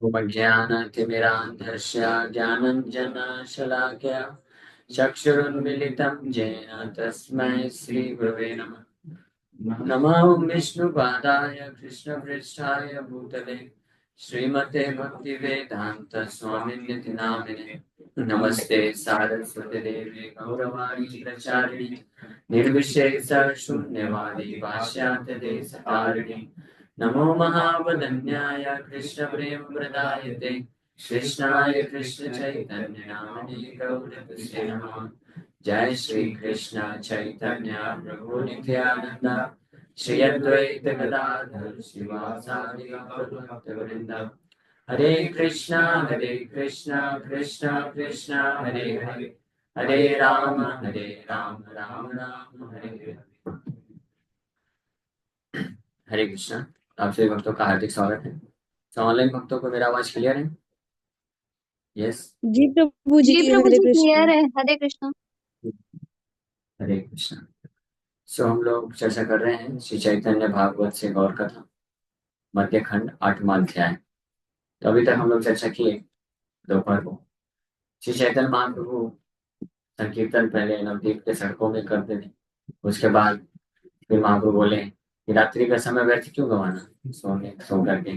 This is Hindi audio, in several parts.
उपज्ञानतिमिरान्धस्य ज्ञानञ्जनशलाकया चक्षुरुन्मिलितं येन तस्मै श्रीगुरवे नमः। नमो विष्णुपादाय कृष्णपृष्ठाय भूतले श्रीमते भक्तिवेदान्त स्वामिनिधि नामिने। नमस्ते सारस्वती देवी गौरवाणी प्रचारिणी निर्विशेष शून्यवादी पाश्चात्य देशकारिणी। नमो महावदन्याय कृष्ण प्रेम प्रदायते कृष्णाय कृष्ण चैतन्य नामिने गौरवसे नमः। जय श्री कृष्ण चैतन्य प्रभु नित्यानंद श्री अद्वैत गदाधर शिवासादि गौरभक्त वृंद। हरे कृष्णा कृष्णा कृष्णा हरे हरे हरे राम राम राम हरे हरे। हरे कृष्णा। आप सभी भक्तों का हार्दिक स्वागत है। तो ऑनलाइन भक्तों को मेरा आवाज क्लियर है? यस। जी प्रभु जी, जी प्रभु हरे जी कृष्ण। क्लियर है। हरे कृष्णा। हरे कृष्णा। सो हम लोग चर्चा कर रहे हैं श्री चैतन्य भागवत से गौर कथा मध्य खंड 8वां अध्याय। तो अभी तक हम लोग चर्चा किए दोपहर को श्री चैतन्य महाप्रभु संकीर्तन पहले नवदीप के सड़कों में करते थे। उसके बाद फिर महाप्रभु बोले कि रात्रि का समय व्यर्थ क्यों गंवाना, सो करके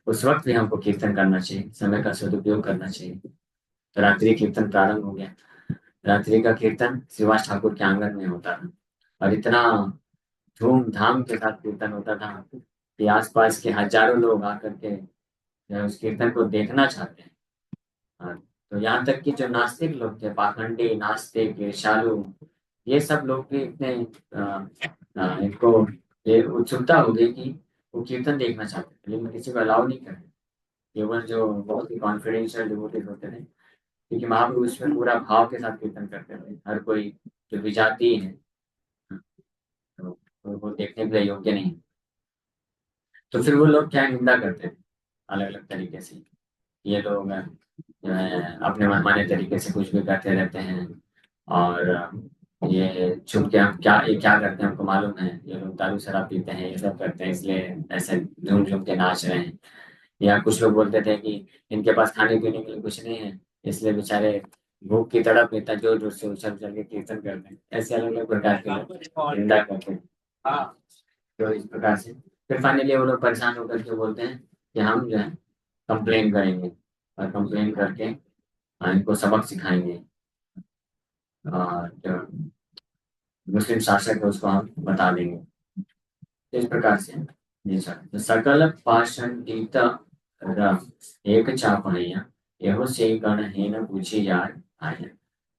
उस वक्त भी हमको कीर्तन करना चाहिए, समय का सदुपयोग करना चाहिए। तो रात्रि कीर्तन प्रारंभ हो गया। रात्रि का कीर्तन श्रीवास ठाकुर के आंगन में होता था और इतना धूमधाम के साथ कीर्तन होता था कि आसपास के हजारों लोग आकर के उस कीर्तन को देखना चाहते हैं। हाँ, तो यहाँ तक कि जो नास्तिक लोग थे, पाखंडी नास्तिक ईर्ष्यालु, ये सब लोग भी इतने इनको ये उत्सुकता हो गई कि वो कीर्तन देखना चाहते थे, लेकिन किसी को अलाउ नहीं करते। केवल जो बहुत ही कॉन्फिडेंशियल डिवोटीज होते थे, क्योंकि महाप्रभु उसमें पूरा भाव के साथ कीर्तन करते थे। हर कोई जो विजाति है तो वो देखने के लिए योग्य नहीं। तो फिर वो लोग क्या निंदा करते थे अलग अलग तरीके से। ये लोग जो है अपने मनमाने तरीके से कुछ भी करते रहते हैं और ये छुप के हम क्या ये क्या करते हैं हमको मालूम है। ये लोग दारू शराब पीते हैं, ये सब करते हैं, इसलिए ऐसे झूम झूम के नाच रहे हैं। या कुछ लोग बोलते थे कि इनके पास खाने पीने के लिए कुछ नहीं है, इसलिए बेचारे भूख की तड़प इतना जोर जोर से उछल उछल के कीर्तन करते हैं। ऐसे अलग अलग प्रकार के लोग निंदा करते हैं। तो इस प्रकार से फिर फाइनली वो लोग परेशान होकर के बोलते हैं कि हम जो है कंप्लेन करेंगे और कंप्लेन करके इनको सबक सिखाएंगे और जो मुस्लिम शासक है उसको हम बता देंगे। तो इस प्रकार से जी सर। तो सकल पाषंडित रव एक चापहिया एहो से गण है न पूछी यार आया।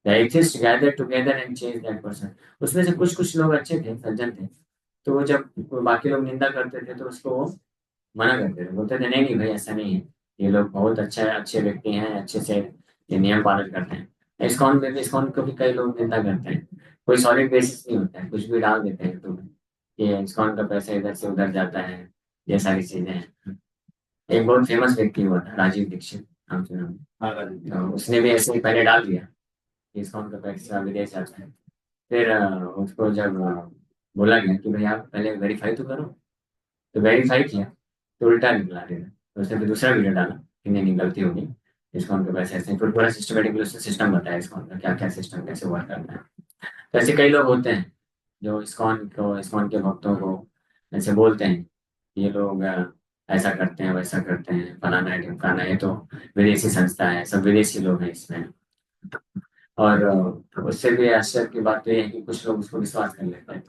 The atheists gathered together and chased that person। उसमें से कुछ कुछ लोग अच्छे थे, सज्जन थे। तो वो जब बाकी लोग निंदा करते थे तो उसको वो मना करते थे, बोलते थे नहीं नहीं भाई ऐसा नहीं है, ये लोग बहुत अच्छे व्यक्ति हैं, अच्छे से ये नियम पालन करते हैं। इस्कॉन में भी, इस्कॉन को भी कई लोग निंदा करते हैं। कोई सॉलिड बेसिस नहीं होता है, कुछ भी डाल देते हैं तो ये इस्कॉन का पैसा इधर से उधर जाता है, ये सारी चीजें हैं। एक बहुत फेमस व्यक्ति हुआ था राजीव दीक्षित, नाम सुना होगा। हाँ, राजीव। तो उसने भी ऐसे ही पहले डाल दिया कि इस्कॉन का पैसा विदेश जाता है। फिर उसको जब बोला गया कि भाई आप पहले वेरीफाई तो करो, तो वेरीफाई किया तो उल्टा निकला देना। तो उसने फिर दूसरा वीडियो डाला कि नहीं नहीं गलती होगी, इसको उनके पैसे ऐसे फिर पूरा सिस्टमेटिकली उसने सिस्टम बताया इसको उनका क्या क्या सिस्टम कैसे वर्क करना है। तो ऐसे कई लोग होते हैं जो इस्कॉन के भक्तों को ऐसे बोलते हैं ये लोग ऐसा करते हैं वैसा करते हैं, फलाना है ढिमकाना है, ये तो विदेशी संस्था है, सब विदेशी लोग हैं इसमें। और उससे भी आश्चर्य की बात तो ये है कि कुछ लोग उसको विश्वास कर लेते हैं।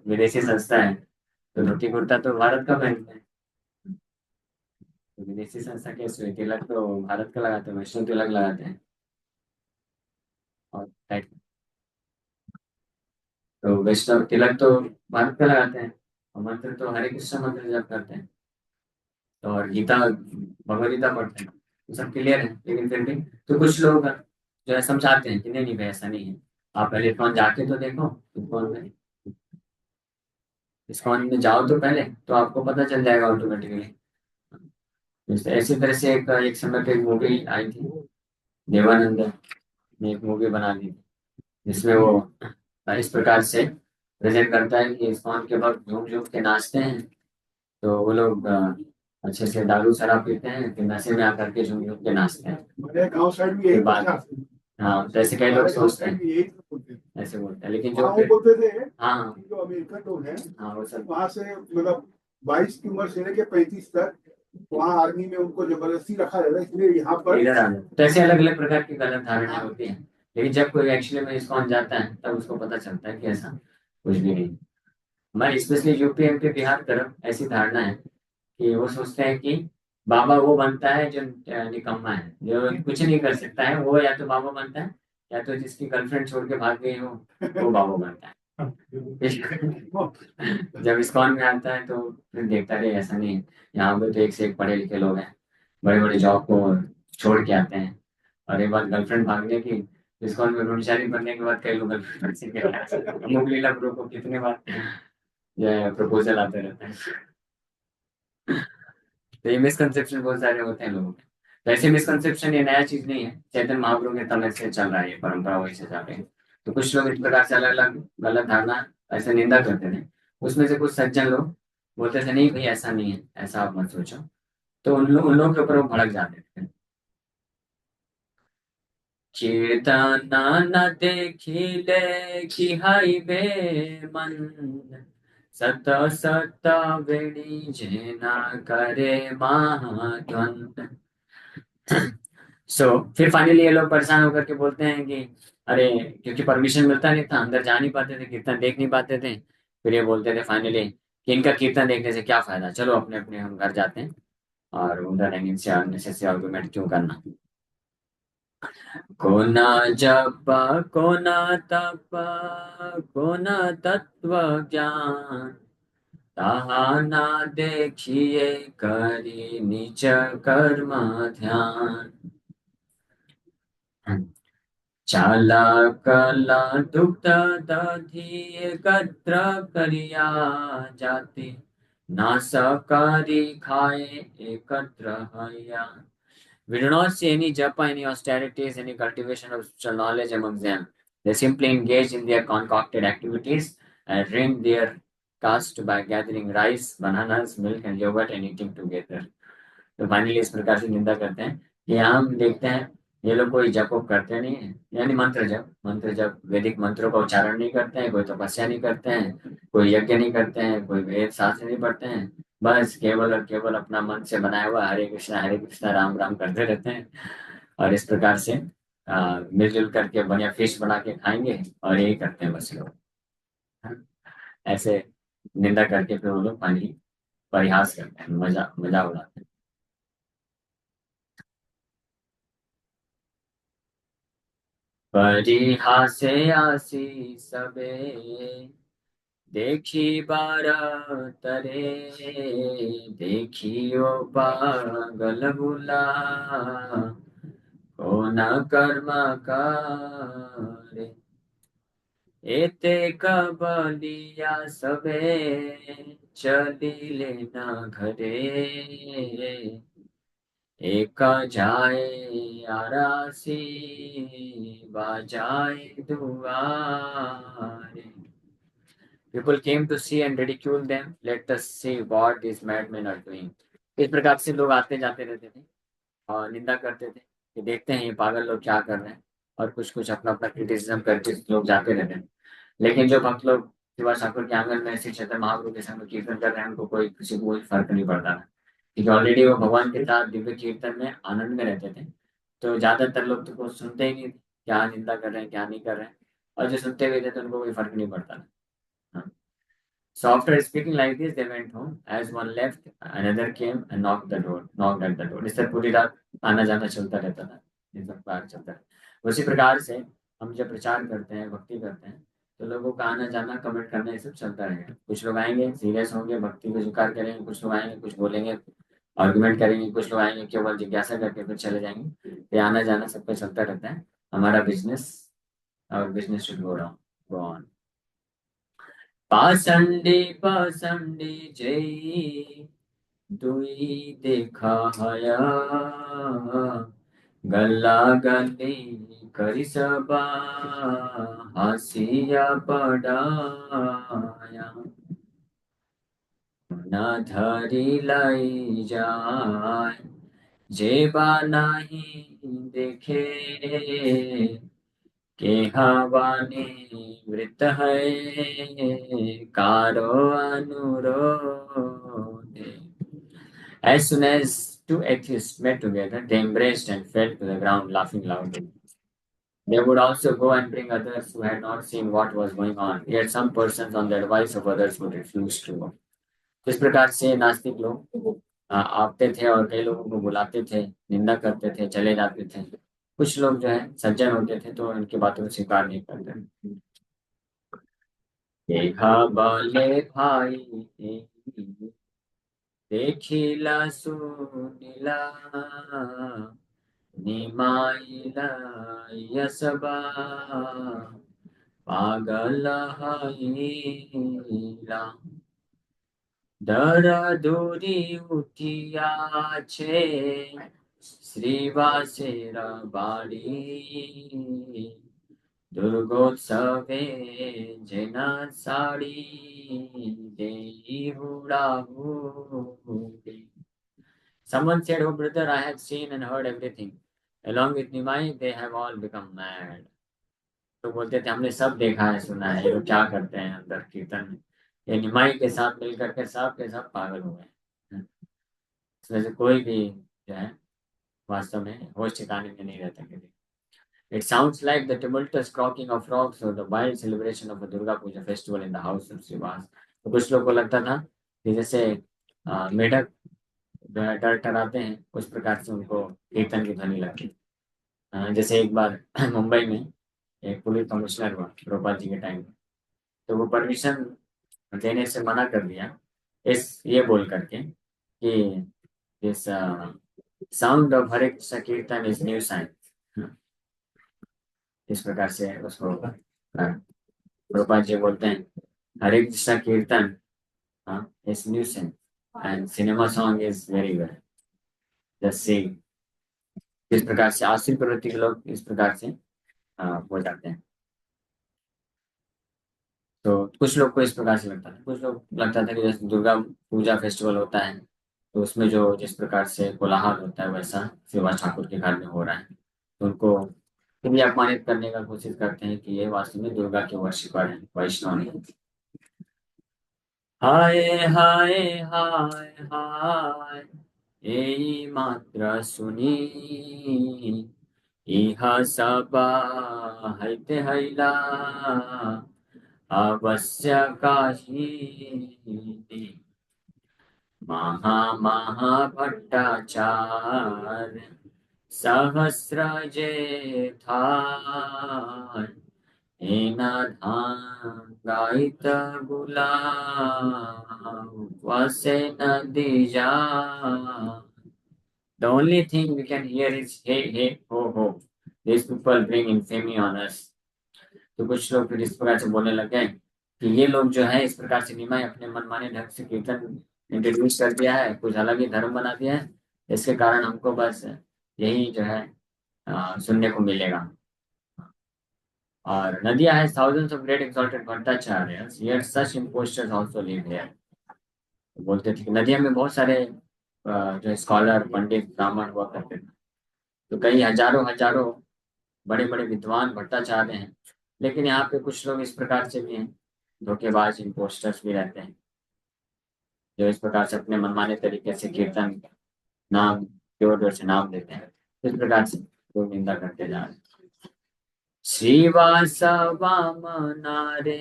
विदेशी संस्था है तो धोती कुर्ता तो भारत का पहनते हैं। तो विदेशी संस्था के इसमें तिलक तो भारत का लगाते हैं, वैष्णव तिलक लगाते हैं और तो वैष्णव तिलक तो भारत का लगाते हैं और मंत्र तो हरे कृष्ण मंत्र जप करते हैं और गीता भगवद गीता पढ़ते हैं। तो सब क्लियर है, लेकिन फिर भी तो कुछ लोग जो है समझाते हैं कि नहीं नहीं भाई ऐसा नहीं है, आप पहले इस्कॉन जाके तो देखो। इस्कॉन में जाओ तो पहले तो आपको पता चल जाएगा ऑटोमेटिकली। इसी तरह से एक समय पे एक मूवी आई थी, देवानंद ने एक मूवी बना दी थी जिसमें वो इस प्रकार से प्रेजेंट करता है कि इस्कॉन के वक्त झूम झूम के नाचते हैं। तो वो लोग अच्छे से दारू शराब पीते हैं, फिर नशे में आकर के झूम झूम के नाचते हैं। मेरे गांव साइड भी फिर यही बाद, प्रचार हाँ तो ऐसे कई लोग हमारे गांव सोचते साइड हैं, भी यही सब बोलते हैं। ऐसे बोलते हैं, लेकिन जो वहाँ वो फिर, बोलते थे हाँ कि जो अमेरिकन लोग हैं हाँ वो सब वहां से मतलब 22 की उम्र से लेके 35 तक वहाँ आर्मी में उनको जबरदस्ती रखा जाता है, इसलिए यहाँ पर इधर आ जाते, तो ऐसे अलग अलग प्रकार की गलत धारणाएं हाँ होती हैं। लेकिन जब कोई एक्चुअली में इसको जाता है तब उसको पता चलता है कि ऐसा कुछ भी नहीं। हमारे स्पेशली यूपी एमपी बिहार तरफ ऐसी धारणा है कि वो सोचते हैं कि बाबा वो बनता है जो निकम्मा है, जो कुछ नहीं कर सकता है, वो या तो बाबा बनता है, या तो जिसकी गर्लफ्रेंड छोड़ के भाग गई हो वो बाबा बनता है। जब इस्कॉन में आता है तो फिर देखता है ऐसा नहीं है, यहाँ पे तो एक से एक पढ़े लिखे लोग हैं, बड़े बड़े जॉब को छोड़ के आते हैं। और एक बार गर्लफ्रेंड भागने की, इस्कॉन में ब्रह्मचारी बनने के बाद कई लोग गर्लफ्रेंड से मुगलीला ब्रो को कितने बार ये प्रपोजल आते रहते हैं। तो ये मिसकंसेप्शन बहुत सारे होते हैं लोगों के। वैसे मिसकंसेप्शन ये नया चीज नहीं है, चैतन्य महाप्रभु के समय से चल रहा है, ये परंपरा वही से चल रही है। तो कुछ लोग इस प्रकार से अलग अलग गलत धारणा ऐसे निंदा करते थे। उसमें से कुछ सज्जन लोग बोलते थे नहीं भाई ऐसा नहीं है, ऐसा आप मत सोचो। तो उन लोगों के ऊपर वो भड़क जाते थे। कीर्तना न देखिले कि हाई बे मन, सत सत वेणी जेना करे महाद्वंद। फिर फाइनली ये लोग परेशान होकर के बोलते हैं कि अरे, क्योंकि परमिशन मिलता नहीं था, अंदर जा नहीं पाते थे, कीर्तन देख नहीं पाते थे। फिर ये बोलते थे फाइनली कि इनका कीर्तन देखने से क्या फायदा, चलो अपने अपने हम घर जाते हैं, और उधर रहेंगे, इनसे अननेसेसरी आर्गुमेंट क्यों करना। को ना जप, को ना तप, को ना तत्व ज्ञान, ताहा ना देखिए करी निज कर्म ध्यान। चालाकला दुग्ध दधि एकत्र करिया जाति, ना सकरी खाए एकत्र हया। We do not see any japa, any austerities, any cultivation of spiritual knowledge among them. They simply engage in their concocted activities and drink their caste by gathering rice, bananas, milk, and yogurt and eating together. तो फाइनली इस प्रकार से निंदा करते हैं कि यहाँ हम देखते हैं ये लोग कोई जप वप करते नहीं है, यानी मंत्र जप वैदिक मंत्रों का उच्चारण नहीं करते हैं, कोई तपस्या नहीं करते हैं, कोई यज्ञ नहीं करते हैं, कोई वेद शास्त्र नहीं पढ़ते हैं। बस केवल और केवल अपना मन से बनाया हुआ हरे कृष्णा राम राम करते रहते हैं। और इस प्रकार से मिलजुल करके बढ़िया फिश बना के खाएंगे, और यही करते हैं बस लोग। ऐसे निंदा करके फिर वो लोग फाइनली परिहास करते हैं, मजा मजा उड़ाते हैं। परिहासे आसी सबे, देखी बार तरे, देखियो पागल बुला, को न कर्म करे, एते कबलिया सबे, चलिले न घरे, एक जाए आरासी, बाजाए दुआरे। People came to see and ridicule them. Let us see what these madmen are doing. इस प्रकार से लोग आते जाते रहते थे और निंदा करते थे कि देखते हैं ये पागल लोग क्या कर रहे हैं, और कुछ कुछ अपना अपना क्रिटिसिज्म करके लोग जाते रहते हैं। लेकिन जो भक्त लोग शिवा ठाकुर के आंगन में श्री चैतन्य महाप्रभु के संग कीर्तन कर रहे हैं, उनको कोई किसी को कोई फर्क नहीं पड़ता था, क्योंकि ऑलरेडी वो भगवान के साथ दिव्य कीर्तन में आनंद में रहते थे। तो ज्यादातर लोग तो कुछ सुनते ही नहीं थे, क्या निंदा कर रहे हैं क्या नहीं कर रहे हैं, और जो सुनते हुए थे तो उनको कोई फर्क नहीं पड़ता था। हाँ। So after speaking like this, they went home. As one left, another came and knocked at the door. इससे पूरी रात आना जाना चलता रहता था, इस प्रकार चलता है। उसी प्रकार से हम जब प्रचार करते हैं, भक्ति करते हैं, तो लोगों का आना जाना, कमेंट करना, ये सब चलता रहेगा। कुछ लोग आएंगे सीरियस होंगे, भक्ति को स्वीकार करेंगे, कुछ लोग आएंगे कुछ बोलेंगे, आर्गुमेंट करेंगे, कुछ लोग आएंगे केवल जिज्ञासा करके फिर चले जाएंगे। ये आना जाना सबका चलता रहता है। हमारा बिजनेस, और बिजनेस शुड गो ऑन। पाषंडी पाषंडी जय, दुई देखा हया, गल्ला गल्ली करी सबा, हासिया पड़ाया। न धरी लाई जाय जेबा नहीं देखे के हवानी वृत है कारो अनुरोध। As soon as two atheists met together, they embraced and fell to the ground laughing loudly. They would also go and bring others who had not seen what was going on. Yet some persons, on the advice of others, would refuse to go. इस प्रकार से नास्तिक लोग आते थे और कई लोगों को बुलाते थे, निंदा करते थे, चले जाते थे। कुछ लोग जो है सज्जन होते थे तो उनकी बातों को स्वीकार नहीं करते थे। देखा बोले भाई देखिला सुनिला निमाइला यसबा पागल हईला दर दूरी उठिया छे श्रीवासेर बाड़ी दुर्गोत्सवे जेना साड़ी देई हुड़ाहुड़ी। Someone said, "Oh brother, I have seen and heard everything. Along with Nimai, they have all become mad." तो बोलते थे हमने सब देखा है सुना है, ये लोग क्या करते हैं अंदर कीर्तन में। ये निमाई के साथ मिलकर के सब के सब पागल हो गए। इसमें से कोई भी जो है वास्तव में होश ठिकाने में नहीं रहता कभी। It sounds like the tumultuous croaking of frogs or the wild celebration of a Durga Puja festival in the house of Srivas। तो कुछ लोगों को लगता था कि जैसे मेढक जो है टरटराते हैं उस प्रकार से उनको कीर्तन की ध्वनि लगती। जैसे एक बार मुंबई में एक पुलिस कमिश्नर हुआ रूपा जी के टाइम में, तो वो परमिशन देने से मना कर दिया इस ये बोल करके कि दिस साउंड ऑफ हरे कृष्ण कीर्तन इज न्यू साइंस। इस प्रकार से उसको रूपा जी बोलते हैं हरे कृष्ण कीर्तन is new science and cinema song is very good. जैसे इस प्रकार से आश्रित प्रवृत्ति के लोग इस प्रकार से हो जाते हैं। तो कुछ लोग को इस प्रकार से लगता था, कुछ लोग लगता था कि जैसे दुर्गा पूजा फेस्टिवल होता है तो उसमें जो जिस प्रकार से कोलाहल होता है वैसा शिवा ठाकुर के घर में हो रहा है, तो उनको फिर भी अपमानित करने का कोशिश करते हैं कि ये वास्तव में दुर्गा के वर्शिपर है, वैष्णव नहीं। हाय हाय हाय हाय यही मात्र सुनी इह सबा हैते हैला अवश्य काही महा भट्टाचार्य सहस्र जेठान एना धान गायित गुला वसे नदी जा। The only thing we can hear is hey hey ho ho. These people bring infamy on us। तो कुछ लोग फिर इस प्रकार से बोलने लग गए कि ये लोग जो है इस प्रकार से निमाय अपने मनमाने ढंग से कीर्तन इंट्रोड्यूस कर दिया है, कुछ अलग ही धर्म बना दिया है, इसके कारण हमको बस यही जो है सुनने को मिलेगा। और नदिया has thousands of great exalted Bhattacharyas, yet such imposters also live here। बोलते थे कि नदिया में बहुत सारे जो स्कॉलर पंडित ब्राह्मण हुआ करते थे, तो कई हजारों हजारों बड़े बड़े विद्वान भट्टाचार्य हैं, लेकिन यहाँ पे कुछ लोग इस प्रकार से भी हैं, धोखेबाज इम्पोस्टर्स भी रहते हैं, जो इस प्रकार से अपने मनमाने तरीके से कीर्तन नाम प्योर से नाम देते हैं। इस प्रकार से लोग निंदा करते जा रहे हैं। श्रीवासवामनारे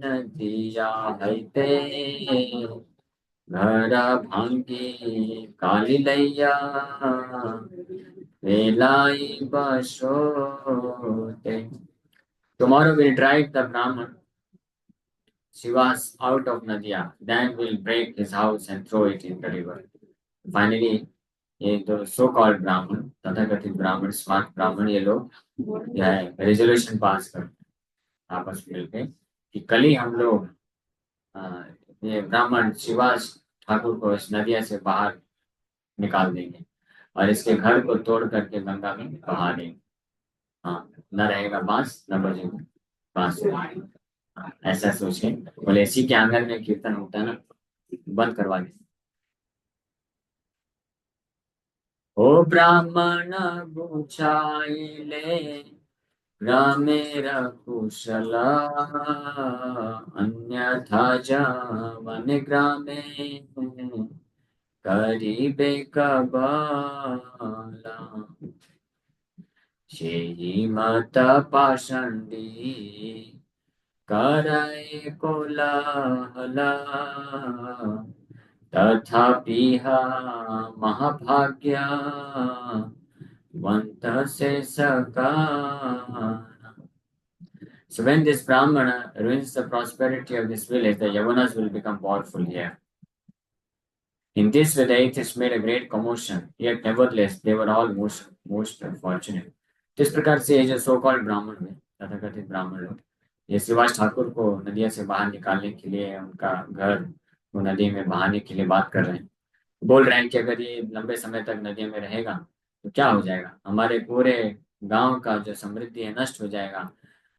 नदिया हैते घर भांगी काली लैया वेलाई बसोते। Tomorrow we'll drive the Brahman Shivas out of Nadia, then we'll break his house and throw it in the river। Finally, ये जो सो कॉल्ड ब्राह्मण तथाकथित ब्राह्मण स्मार्ट ब्राह्मण ये लोग जो है रेजोल्यूशन पास करते हैं आपस में मिलकर कि कल ही हम लोग ये ब्राह्मण शिवास ठाकुर को इस नदिया से बाहर निकाल देंगे और इसके घर को तोड़ करके गंगा में बहा देंगे। हाँ, न रहेगा बांस न बजेगा बांसुरी। ऐसा सोच के बोले इसी के आंगन में कीर्तन होता है ना, बंद करवा दे। ओ ब्राह्मण बुझाइले ग्रामेर कुशल, अन्यथा जावन ग्रामे करिबे कबाला। সেই মত পাষণ্ডী कराए कोलाहला, तथापि महाभाग्या वंत से सका। So when this Brahmana ruins the prosperity of this village, the Yavanas will become powerful here. In this way, the atheists made a great commotion, yet nevertheless, they were all most fortunate. तो इस प्रकार से ये जो सो कॉल्ड ब्राह्मण हुए, तथाकथित ब्राह्मण लोग, ये शिवाज ठाकुर को नदिया से बाहर निकालने के लिए, उनका घर वो नदी में बहाने के लिए बात कर रहे हैं। बोल रहे हैं कि अगर ये लंबे समय तक नदी में रहेगा तो क्या हो जाएगा, हमारे पूरे गांव का जो समृद्धि है नष्ट हो जाएगा,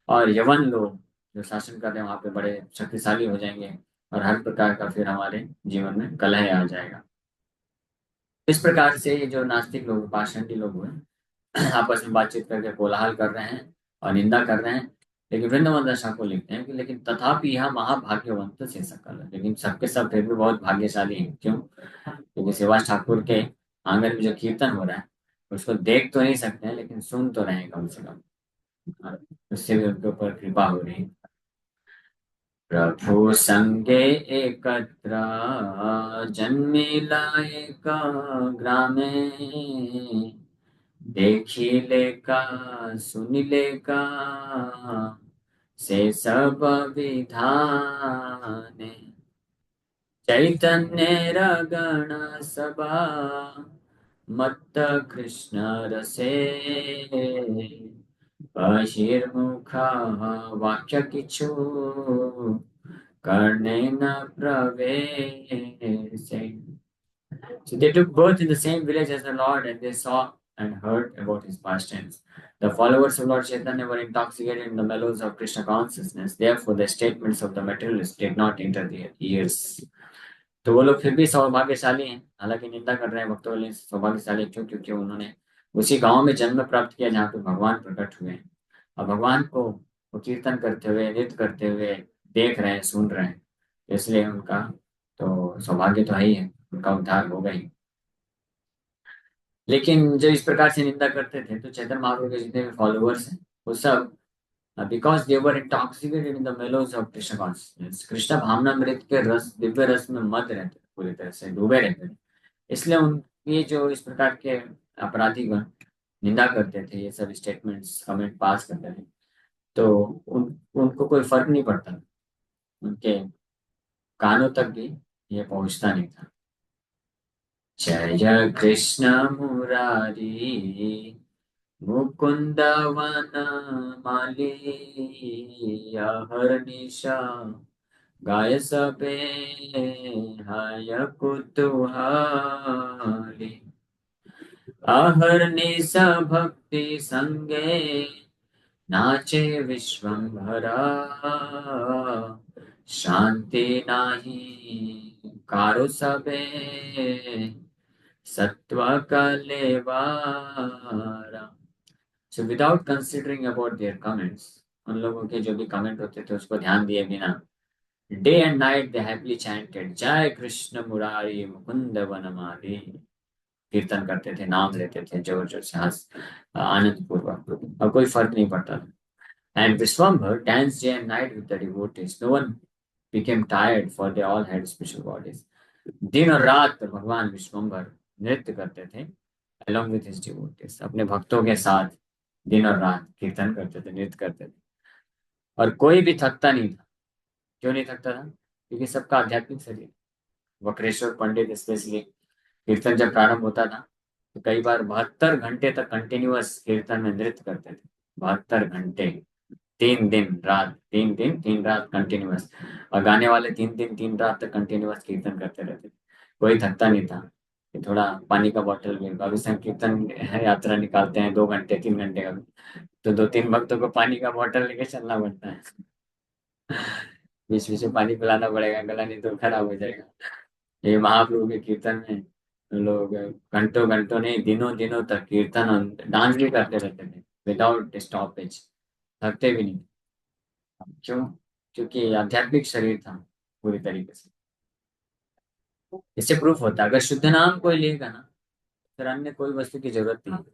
और यवन लोग जो शासन कर रहे हैं वहां पे बड़े शक्तिशाली हो जाएंगे, और हर प्रकार का फिर हमारे जीवन में कलह आ जाएगा। इस प्रकार से ये जो नास्तिक लोग, पाषंडी लोग हुए, आपस में बातचीत करके कोलाहल कर रहे हैं और निंदा कर रहे हैं। लेकिन वृंदावन दशा को लिखते हैं कि लेकिन तथापि यह महाभाग्यवंत से सकल है, लेकिन सबके सब फिर भी बहुत भाग्यशाली हैं। क्यों? क्योंकि शिवाज ठाकुर के आंगन में जो कीर्तन हो रहा है उसको देख तो नहीं सकते हैं, लेकिन सुन तो रहे हैं कम से कम। हाँ, उससे भी उनके ऊपर कृपा हो रही है। प्रभु संगे एकत्र जन्मिला एक ग्रामे, देखिले का सुनिले का से सब विधाने, चैतन्य रगण सभा मत्त कृष्ण रसे, बहिर्मुखा वाक्य किछु कर्णेन प्रवेशे। So they took birth in the same village as the Lord, and they saw and heard about his pastimes. The followers of Lord Chaitanya were intoxicated in the mellows of Krishna consciousness. Therefore, the statements of the materialists did not enter their ears. तो वो लोग फिर भी सौभाग्यशाली हैं, हालांकि निंदा कर रहे हैं भक्तों वाले सौभाग्यशाली क्यों? क्योंकि उन्होंने उसी गांव में जन्म प्राप्त किया जहाँ पे भगवान प्रकट हुए हैं, और भगवान को वो कीर्तन करते हुए, नृत्य करते हुए देख रहे हैं, सुन रहे हैं। इसलिए उनका तो सौभाग्य तो है ही है, उनका उद्धार होगा ही। लेकिन जो इस प्रकार से निंदा करते थे तो चैतन्य महाप्रभु के जितने भी फॉलोअर्स हैं वो सब, because they were intoxicated in the mellows of Krishna consciousness, Krishna भावनामृत के रस, दिव्य रस में मत रहते थे, पूरी तरह से डूबे रहते थे। इसलिए उनके जो इस प्रकार के अपराधी गण निंदा करते थे, ये सब स्टेटमेंट्स कमेंट पास करते थे, तो उनको कोई फर्क नहीं पड़ता, उनके कानों तक भी ये पहुंचता नहीं था। जय कृष्ण मुरारी मुकुंद वनमाली, अहर्निशा गाय सबे हय कुतूहली, अहर्निशा भक्ति संगे नाचे विश्वंभरा, शांति नाही कारो सबे सत्व कलेवारा। So without considering about their comments, उन लोगों के जो भी कमेंट होते थे उसको ध्यान दिए बिना, day and night they happily chanted जय कृष्ण मुरारी मुकुंद वनमाली, कीर्तन करते थे, नाम लेते थे जोर जोर से, हंस आनंद पूर्वक, और कोई फर्क नहीं पड़ता था। And Vishwambhar danced day and night with the devotees. No one became tired, for they all had special bodies. दिन और रात भगवान विश्वम्भर नृत्य करते थे along with his devotees, अपने भक्तों के साथ दिन और रात कीर्तन करते थे, नृत्य करते थे, और कोई भी थकता नहीं था। क्यों नहीं थकता था? क्योंकि सबका आध्यात्मिक शरीर, वक्रेश्वर पंडित स्पेशली, कीर्तन जब प्रारंभ होता था तो कई बार 72 घंटे तक कंटिन्यूअस कीर्तन में नृत्य करते थे। 72 घंटे, 3 दिन 3 रात, 3 दिन 3 रात कंटिन्यूअस, और गाने वाले 3 दिन 3 रात तक कंटिन्यूअस कीर्तन करते रहते थे, कोई थकता नहीं था। कि थोड़ा पानी का बोतल भी, अभी संकीर्तन यात्रा निकालते हैं 2 घंटे 3 घंटे का, तो 2-3 भक्तों को पानी का बोतल लेके चलना पड़ता है। बीच बीच में पानी पिलाना पड़ेगा, गला नहीं तो खराब हो जाएगा। ये महाप्रभु के कीर्तन में लोग घंटों घंटों नहीं, दिनों दिनों तक कीर्तन और डांस भी करते रहते थे विदाउट स्टॉपेज, थकते भी नहीं। क्यों? क्योंकि आध्यात्मिक शरीर था पूरी तरीके से। इससे प्रूफ होता है अगर शुद्ध नाम कोई लेगा ना, फिर अन्य कोई वस्तु की जरूरत नहीं।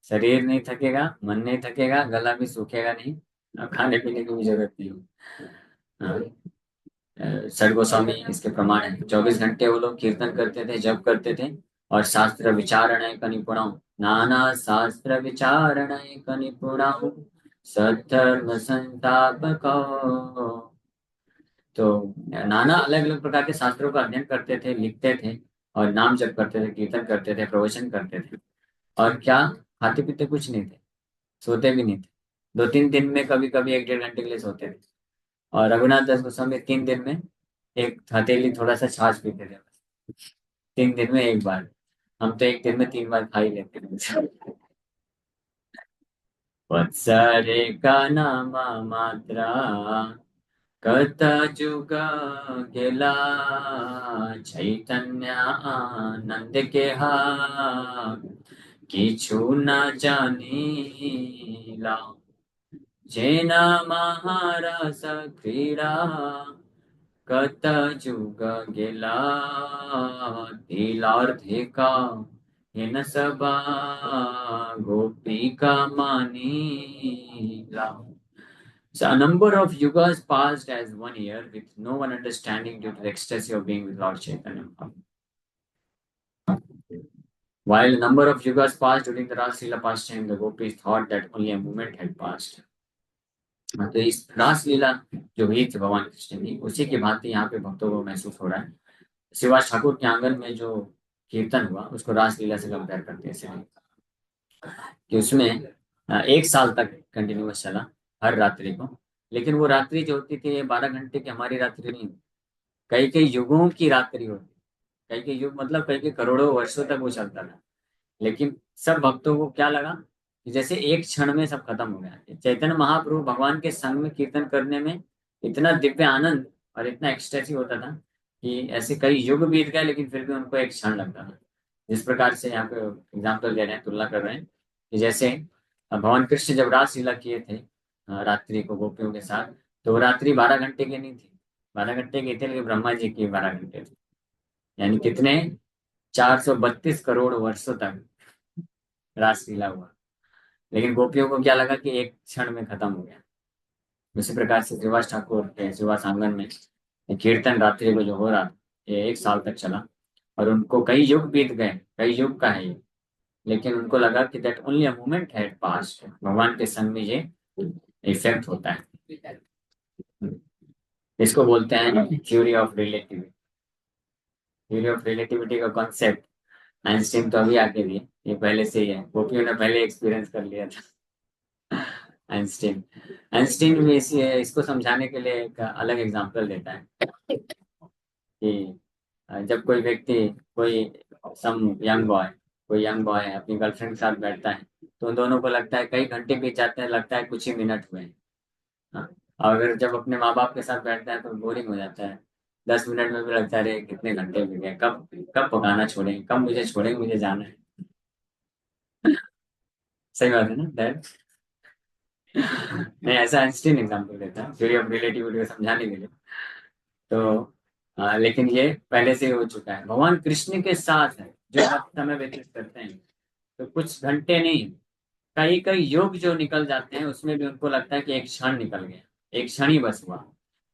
शरीर नहीं थकेगा, मन नहीं थकेगा, गला भी सूखेगा नहीं, और खाने पीने की भी जरूरत नहीं। हाँ, सर गोस्वामी इसके प्रमाण है। 24 घंटे वो लोग कीर्तन करते थे, जप करते थे, और शास्त्र विचारणय क निपुणौ, नाना शास्त्र विचारणय क निपुणौ, सद्धर्म संस्थापकौ। तो नाना अलग अलग प्रकार के शास्त्रों का अध्ययन करते थे, लिखते थे, और नाम जप करते थे, कीर्तन करते थे, प्रवचन करते थे। और क्या, खाते पीते कुछ नहीं थे, सोते भी नहीं थे। 2-3 दिन में कभी कभी 1-1.5 घंटे के लिए सोते थे। और रघुनाथ दास गोस्वामी 3 दिन में एक हथेली थोड़ा सा छाछ पीते थे बस। 3 दिन में एक बार। हम तो एक दिन में 3 बार खा ही लेते थे। वत्सरे का नामा मात्रा, कतजुग गेला, चैतन्य आनंद के हा, किछु न जानीला, जेना महारस क्रीडा, कत जुग गेला, तिलार्थिका हिन सबा, गोपिका मानीला. So a number of yugas passed as 1 year with no one understanding due to the ecstasy of being with Lord Chaitanya. While a number of yugas passed during the Ras Leela pastime, the gopis thought that only a moment had passed. तो इस रास लीला जो हुई थी भगवान कृष्ण की, उसी की भांति यहाँ पे भक्तों को महसूस हो रहा है। शिवाज ठाकुर के आंगन में जो कीर्तन हुआ उसको रास लीला से कंपेयर करते हैं, इसलिए कि उसमें 1 साल तक कंटिन्यूअस चला हर रात्रि को। लेकिन वो रात्रि जो होती थी, ये 12 घंटे की हमारी रात्रि नहीं, कई कई युगों की रात्रि होती, कई कई युग मतलब कई कई करोड़ों वर्षों तक वो चलता था। लेकिन सब भक्तों को क्या लगा कि जैसे एक क्षण में सब खत्म हो गया। चैतन्य महाप्रभु भगवान के संग में कीर्तन करने में इतना दिव्य आनंद और इतना एक्सटेसी होता था कि ऐसे कई युग बीत गए, लेकिन फिर भी उनको एक क्षण लगता था। जिस प्रकार से यहाँ पे एग्जाम्पल दे रहे हैं, तुलना कर रहे हैं कि जैसे भगवान कृष्ण जब रास लीला किए थे रात्रि को गोपियों के साथ, तो वो रात्रि 12 घंटे की नहीं थी, 12 घंटे की थी, लेकिन ब्रह्मा जी की 12 घंटे थी। यानी कितने, 432 करोड़ वर्षों तक रासलीला हुआ। लेकिन गोपियों को क्या लगा कि एक क्षण में खत्म हो गया। उसी प्रकार से श्रीवास ठाकुर के श्रीवास आंगन में कीर्तन रात्रि को जो हो रहा, ये 1 साल तक चला, और उनको कई युग बीत गए, कई युग का है ये। लेकिन उनको लगा कि that only a moment had passed. भगवान के संग में ये इफेक्ट होता है। इसको बोलते हैं theory of relativity. Theory of relativity का कॉन्सेप्ट आइंस्टीन तो अभी आके दिए, ये पहले से ही है, गोपियों ने पहले एक्सपीरियंस कर लिया था। आइंस्टीन आइंस्टीन भी इसको समझाने के लिए एक अलग एग्जांपल देता है कि जब कोई व्यक्ति, कोई सम यंग बॉय, कोई यंग बॉय अपनी गर्लफ्रेंड के साथ बैठता है, तो उन दोनों को लगता है कई घंटे बीत जाते हैं, लगता है कुछ ही मिनट हुए हैं। हाँ, और अगर जब अपने माँ बाप के साथ बैठता है तो बोरिंग हो जाता है, 10 मिनट में भी लगता है अरे कितने घंटे बीत गए, कब कब पकाना छोड़ेंगे, कब मुझे छोड़ेंगे, मुझे जाना है। सही बात है ना डैड? नहीं, ऐसा आइंस्टीन एग्जांपल देता है थ्योरी ऑफ रिलेटिविटी को समझाने के लिए। तो लेकिन ये पहले से ही हो चुका है। भगवान कृष्ण के साथ है जो आप समय व्यतीत करते हैं, तो कुछ घंटे नहीं, कई कई युग जो निकल जाते हैं, उसमें भी उनको लगता है कि एक क्षण निकल गया, एक क्षण ही बस हुआ।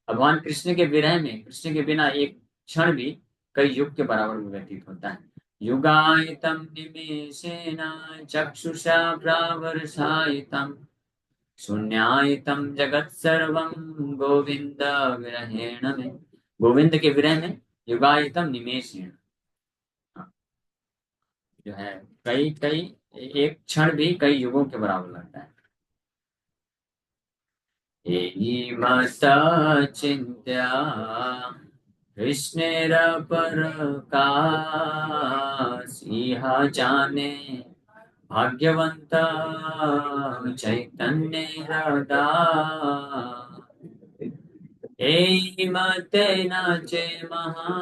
भगवान कृष्ण के विरह में, कृष्ण के बिना एक क्षण भी कई युग के बराबर में व्यतीत होता है। युगायतम निमेषेण चक्षुषा प्रावर्षायितम, शून्यायतम जगत सर्वम गोविंद विरहेण में। गोविंद के विरह में युगायतम निमेषेण, जो है कई कई, एक क्षण भी कई युगों के बराबर लगता है। एहि मत चिंत्या कृष्णेर परकास, इहा जाने भाग्यवंत चैतन्य दास। हे मते नाचे महा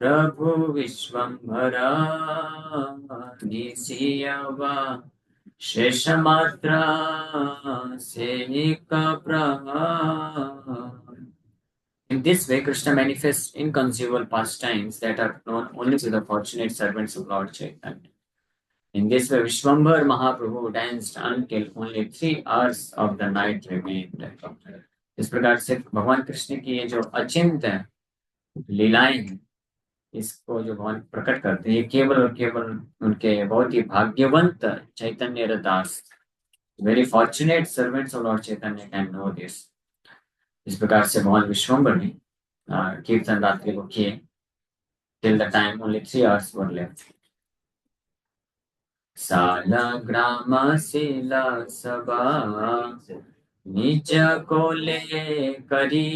प्रभु Vishwambhara निशियवा शेषमात्रा सेनिका प्रहा. In this way, Krishna manifests inconceivable pastimes that are known only to the fortunate servants of Lord Chaitanya. In this way, Vishwambar Mahaprabhu danced until only 3 hours of the night remained. इस प्रकार से भगवान कृष्ण की ये जो अचिंत लीलाएं हैं, इसको जो भगवान प्रकट करते हैं, ये केवल और केवल उनके बहुत ही भाग्यवंत चैतन्य दास, very fortunate servants of lord Chaitanya can know this. इस प्रकार से भगवान विश्वम्बर ने कीर्तन रात्रि को किए. Till the time only 3 hours were left. साला ग्राम शिला सभा निज को ले करी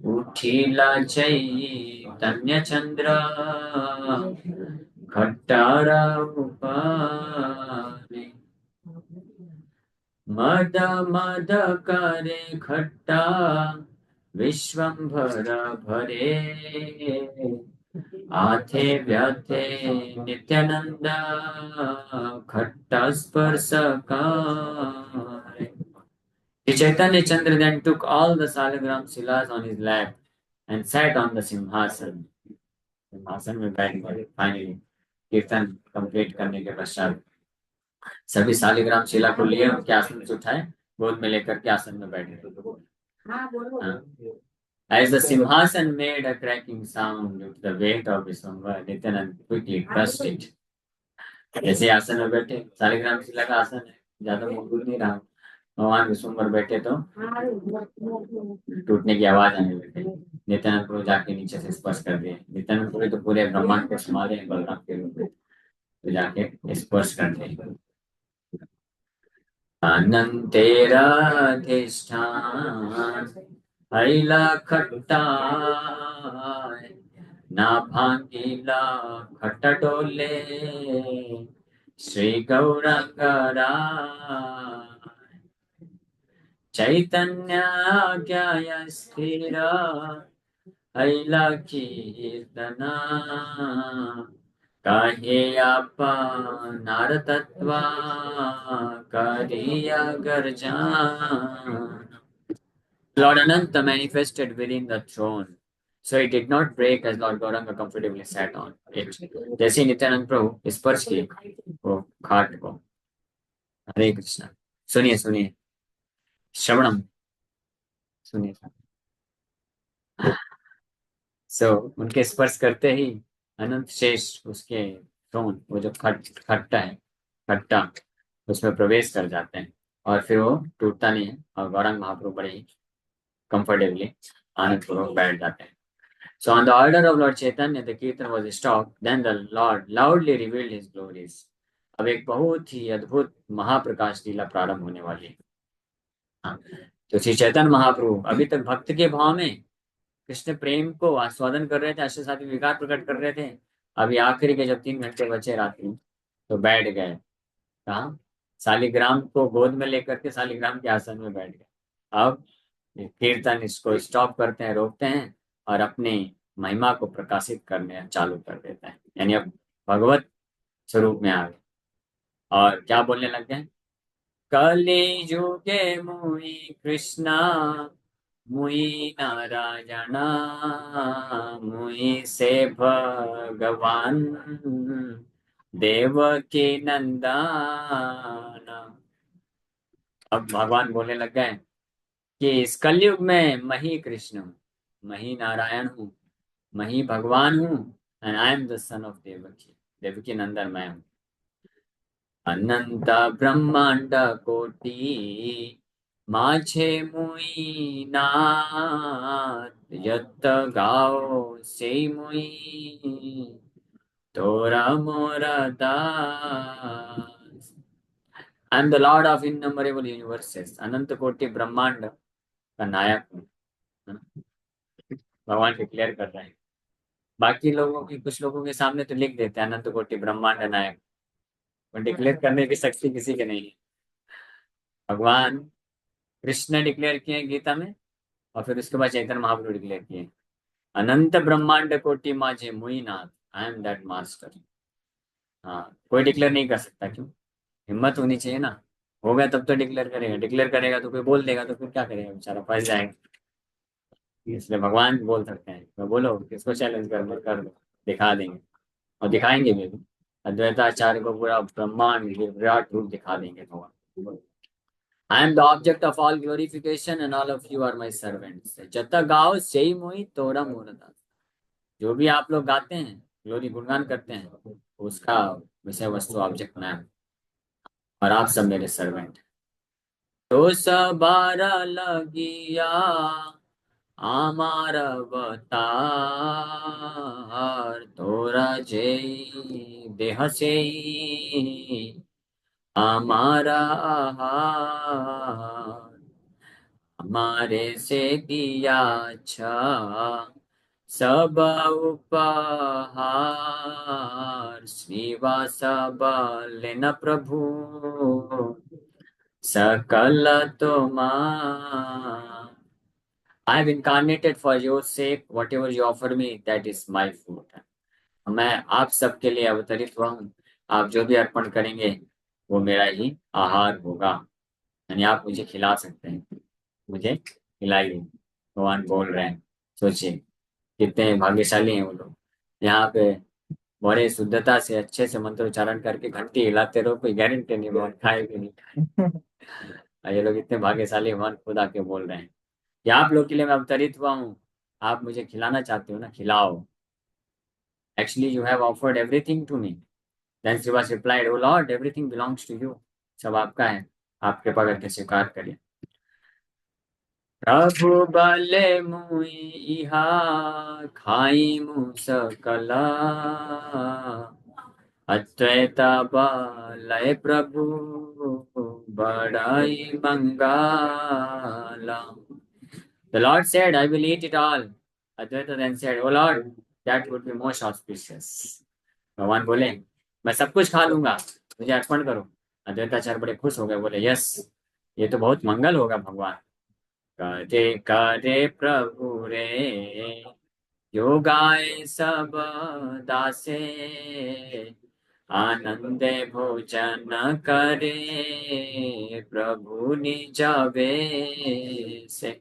उठिला चैतन्य चंद्र घट्टारा उपारे. मद मद करे खट्टा विश्वंभर भरे आथे व्याथे नित्यानंद खट्टा स्पर्श The Chaitanya Chandra then took all the salagram शिलास on his lap and sat on the सिंहासन. सिंहासन में बैठ गए. फाइनली कीर्तन कंप्लीट करने के पश्चात सभी शालिग्राम शिला को लिए उनके आसन से उठाए, गोद में लेकर के आसन में बैठ गए. As the Simhasan made a cracking sound due to the weight of Vishwambar, Nityanand quickly crushed it. जैसे आसन में बैठे, शालिग्राम शिला का आसन है, ज्यादा मजबूत नहीं रहा. भगवान विश्वम्बर बैठे तो टूटने की आवाज आने लगी. नित्यानंद प्रभु जाके नीचे से स्पर्श कर दिए. नित्यानंद प्रभु तो पूरे ब्रह्मांड को संभाले हैं बलराम के रूप में, तो जाके स्पर्श कर दिए. अनंतेराधिष्ठान हैला खट्टा ना भांगीला खट्टा डोले श्री गौरंगरा चैतन्य ज्ञाय स्थिर हैला कीर्तना काहे आपा नारतत्वा करिया गर्जान. Lord Ananta manifested within the throne, so it did not break as Lord Gauranga comfortably sat on it. जैसे नित्यानंद प्रभु स्पर्श किए वो खाट को. हरे कृष्णा. सुनिए सुनिए श्रवणम सुनिए. उनके स्पर्श करते ही अनंत शेष उसके थ्रोन, वो जो खट्टा है, खट्टा उसमें प्रवेश कर जाते हैं और फिर वो टूटता नहीं है और गौरांग महाप्रभु बड़े ही कंफर्टेबली आनंद पूर्वक बैठ जाते हैं. So on the order of Lord Chaitanya, the kirtan was stopped. Then the Lord loudly revealed his glories. अब एक बहुत ही अद्भुत महाप्रकाश लीला प्रारंभ होने वाली है. तो श्री चैतन्य महाप्रभु अभी तक भक्त के भाव में कृष्ण प्रेम को आस्वादन कर रहे थे, अष्ट सात्विक विकार प्रकट कर रहे थे. अभी आखिरी के जब 3 घंटे बचे रात्रि, तो बैठ गए कहाँ, शालिग्राम को गोद में लेकर के शालिग्राम के आसन में बैठ गए. अब कीर्तन इसको स्टॉप करते हैं, रोकते हैं और अपनी महिमा को प्रकाशित करने चालू कर देते हैं. यानी अब भगवत स्वरूप में आ गए और क्या बोलने लग गए, कली युगे मुई कृष्णा मुई नारायणा मुई से भगवान देवकी नंदना. अब भगवान बोलने लग गए कि इस कलयुग में मैं ही कृष्ण हूँ, मैं ही नारायण हूँ, मैं ही भगवान हूँ, and I am the son of Devaki. Devaki Nandan मैं हूँ. अनंत ब्रह्मांड कोटि माझे मुई नाथ यत गाओ से मुई तोरा मोरा दास. I am the lord of innumerable universes. अनंत कोटि ब्रह्मांड का नायक हूँ, भगवान डिक्लेयर कर रहे हैं. बाकी लोगों की, कुछ लोगों के सामने तो लिख देते हैं अनंत कोटि ब्रह्मांड नायक, और डिक्लेयर करने की शक्ति किसी के नहीं है. भगवान कृष्ण डिक्लेयर किए गीता में और फिर उसके बाद चैतन्य महाप्रभु डिक्लेयर किए, अनंत ब्रह्मांड कोटि माझे मुई नाथ, आई एम दैट मास्टर। हाँ, कोई डिक्लेयर नहीं कर सकता, क्यों? हिम्मत होनी चाहिए ना। हो गया तब तो डिक्लेयर करेगा, डिक्लेयर करेगा तो कोई बोल देगा तो फिर क्या करेगा बेचारा, फंस जाएगा। इसलिए भगवान बोल सकते हैं, तो बोलो किसको चैलेंज कर दो, दिखा देंगे, और दिखाएंगे भी। अद्वैताचार्य को पूरा ब्रह्मांड विराट रूप दिखा देंगे भगवान। I am the object of all glorification and all of you are my servants, जत गाओ सेई मोहि तोरा मोर दास। जो भी आप लोग गाते हैं, ग्लोरी गुणगान करते हैं, उसका विषय वस्तु ऑब्जेक्ट मैं हूं, और आप सब मेरे सर्वेंट। तो सबारा लगिया আমার अवतार, तोरा যেই দেহ সেই हमारा आहार, हमारे से दिया अच्छा सब उपहार, श्रीवास लेना प्रभु सकल तुम। I have incarnated for your sake. Whatever you offer me, that is my food. मैं आप सबके लिए अवतरित हुआ हूँ। आप जो भी अर्पण करेंगे वो मेरा ही आहार होगा, यानी आप मुझे खिला सकते हैं, मुझे खिलाइए। भगवान बोल रहे हैं। सोचिए कितने भाग्यशाली हैं वो लोग। यहाँ पे बड़े शुद्धता से अच्छे से मंत्र उच्चारण करके घंटी हिलाते रहो, कोई गारंटी नहीं भगवान खाए कि नहीं खाए। और ये लोग इतने भाग्यशाली, भगवान खुद आके बोल रहे हैं कि आप लोग के लिए मैं अवतरित हुआ हूँ, आप मुझे खिलाना चाहते हो ना, खिलाओ। Actually you have offered everything to me. Then Srivas replied, O lord everything belongs to you, सब आपका है, आप कृपा करके स्वीकार करिए। प्रभु बले मुई इहा खाई सकला, अद्वैता बलय प्रभु बड़ाई मंगाला। The Lord said, I will eat it all. Advaita then said, Oh Lord, that would be most auspicious. भगवान बोले, मैं सब कुछ खा लूंगा, मुझे अर्पण करो। अद्वैताचार्य बड़े खुश हो गए, बोले यस, ये तो बहुत मंगल होगा भगवान। करे करे प्रभु रे, जो गाए सब दासे, आनंदे भोजन करे प्रभु निज से।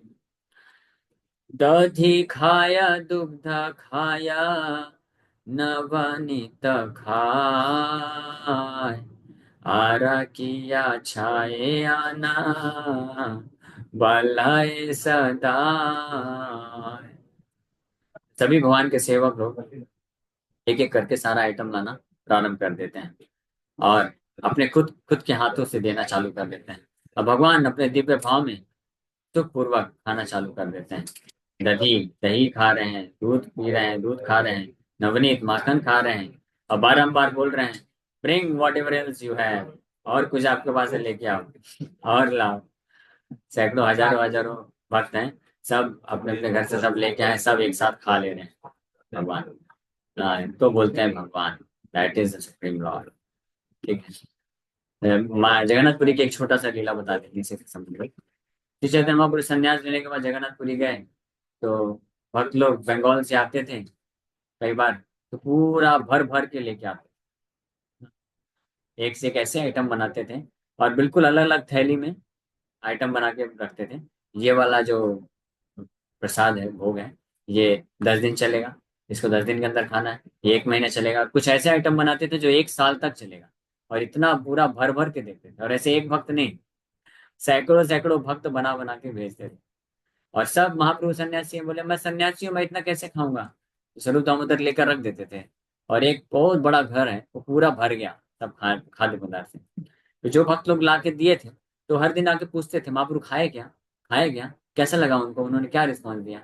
दधि खाया दुग्ध खाया नवनीत खाय, आरा किया छाए आना बलाए सदा। सभी भगवान के सेवक लोग एक एक करके सारा आइटम लाना प्रारंभ कर देते हैं, और अपने खुद खुद के हाथों से देना चालू कर देते हैं। अब भगवान अपने दिव्य भाव में सुखपूर्वक खाना चालू कर देते हैं। दही दही खा रहे हैं, दूध पी रहे हैं, दूध खा रहे हैं, नवनीत माखन खा रहे हैं, और बारंबार बोल रहे हैं, bring what ever else you have, और कुछ आपके पास है लेके आओ, और लाओ। सैकड़ों हजारों हजारों भक्त हैं, सब अपने अपने घर से सब लेके आए, सब एक साथ खा ले रहे हैं। भगवान, तो बोलते हैं भगवान, that is the supreme Lord. ठीक है। जगन्नाथपुरी की एक छोटा सा लीला बता देती इसे समझ लो। श्री चैतन्य महाप्रभु संन्यास लेने के बाद जगन्नाथपुरी गए, तो भक्त लोग बंगाल से आते थे कई बार, तो पूरा भर भर के लेके आते, एक से एक ऐसे आइटम बनाते थे, और बिल्कुल अलग अलग थैली में आइटम बना के रखते थे। ये वाला जो प्रसाद है, भोग है, ये 10 दिन चलेगा, इसको 10 दिन के अंदर खाना है, ये 1 महीने चलेगा। कुछ ऐसे आइटम बनाते थे जो 1 साल तक चलेगा, और इतना पूरा भर भर के देते थे। और ऐसे एक भक्त नहीं, सैकड़ों सैकड़ों भक्त बना बना के भेजते थे। और सब महाप्रभु सन्यासी हैं, बोले मैं सन्यासी हूँ, मैं इतना कैसे खाऊंगा, तो स्वरूप दामोदर लेकर रख देते थे। और एक बहुत बड़ा घर है, वो पूरा भर गया सब खाद्य पदार्थ से। तो जो भक्त लोग ला के दिए थे, तो हर दिन आके पूछते थे, महाप्रभु खाए क्या, खाए क्या, कैसा लगा उनको, उन्होंने क्या रिस्पॉन्स दिया।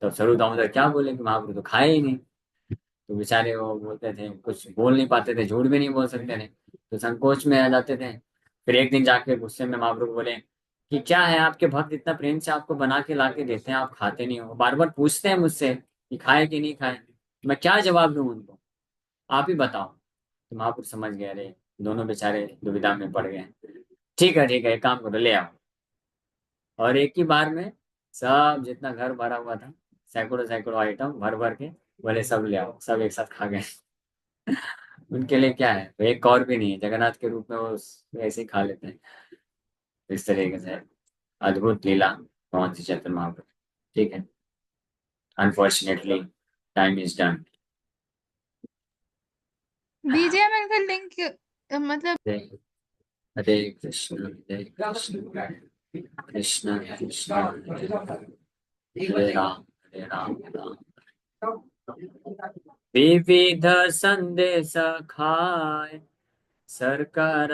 तो स्वरूप दामोदर क्या बोले कि महाप्रभु तो खाए ही नहीं। तो बेचारे वो बोलते थे, कुछ बोल नहीं पाते थे, झूठ भी नहीं बोल सकते थे, तो संकोच में आ जाते थे। फिर एक दिन जाके गुस्से में महाप्रभु बोले कि क्या है, आपके भक्त इतना प्रेम से आपको बना के ला के देते हैं, आप खाते नहीं हो, बार बार पूछते हैं मुझसे कि खाए कि नहीं खाए, मैं क्या जवाब दूं उनको, आप ही बताओ। तो महाप्रभु समझ गए, अरे दोनों बेचारे दुविधा में पड़ गए। ठीक है ठीक है, एक काम करो, ले आओ। और एक ही बार में सब जितना घर भरा हुआ था, सैकड़ों सैकड़ों आइटम भर भर के, बोले सब ले आओ, सब एक साथ खा गए। उनके लिए क्या है, वो एक और भी नहीं है, जगन्नाथ के रूप में वो ऐसे ही खा लेते हैं। इस तरीके से अद्भुत लीला भगवान श्री चैतन्य महाप्रभु। ठीक है, अनफॉर्चुनेटली टाइम इज डन। दीजिए मैं इनका लिंक, मतलब हरे कृष्ण हरे कृष्ण कृष्ण कृष्ण हरे हरे, हरे राम राम विविध संदेश खाय सरकार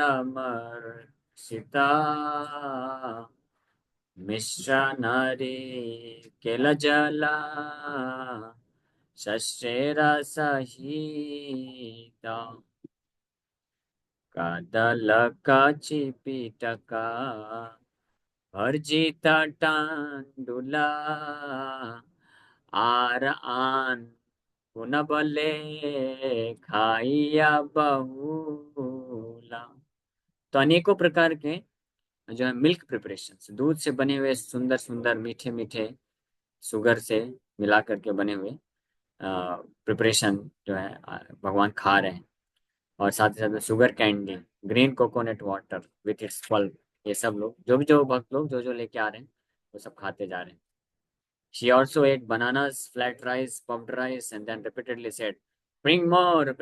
सीता मिश्रा नारी केल जला शस्त्रेर सहिता कादल पिटका भर्जिता टांडुला आर आन पुन बले खाइया बहुला। तो अनेकों प्रकार के जो है मिल्क प्रिपरेशन, दूध से बने हुए सुंदर सुंदर मीठे मीठे, शुगर से मिला करके बने हुए प्रिपरेशन जो है भगवान खा रहे हैं। और साथ ही साथ में sugar candy, green coconut water with its pulp, ये सब लोग जो भक्त लोग जो लेके आ रहे हैं वो सब खाते जा रहे हैं। She also ate bananas, flat rice, puffed rice, and then repeatedly said, bring more,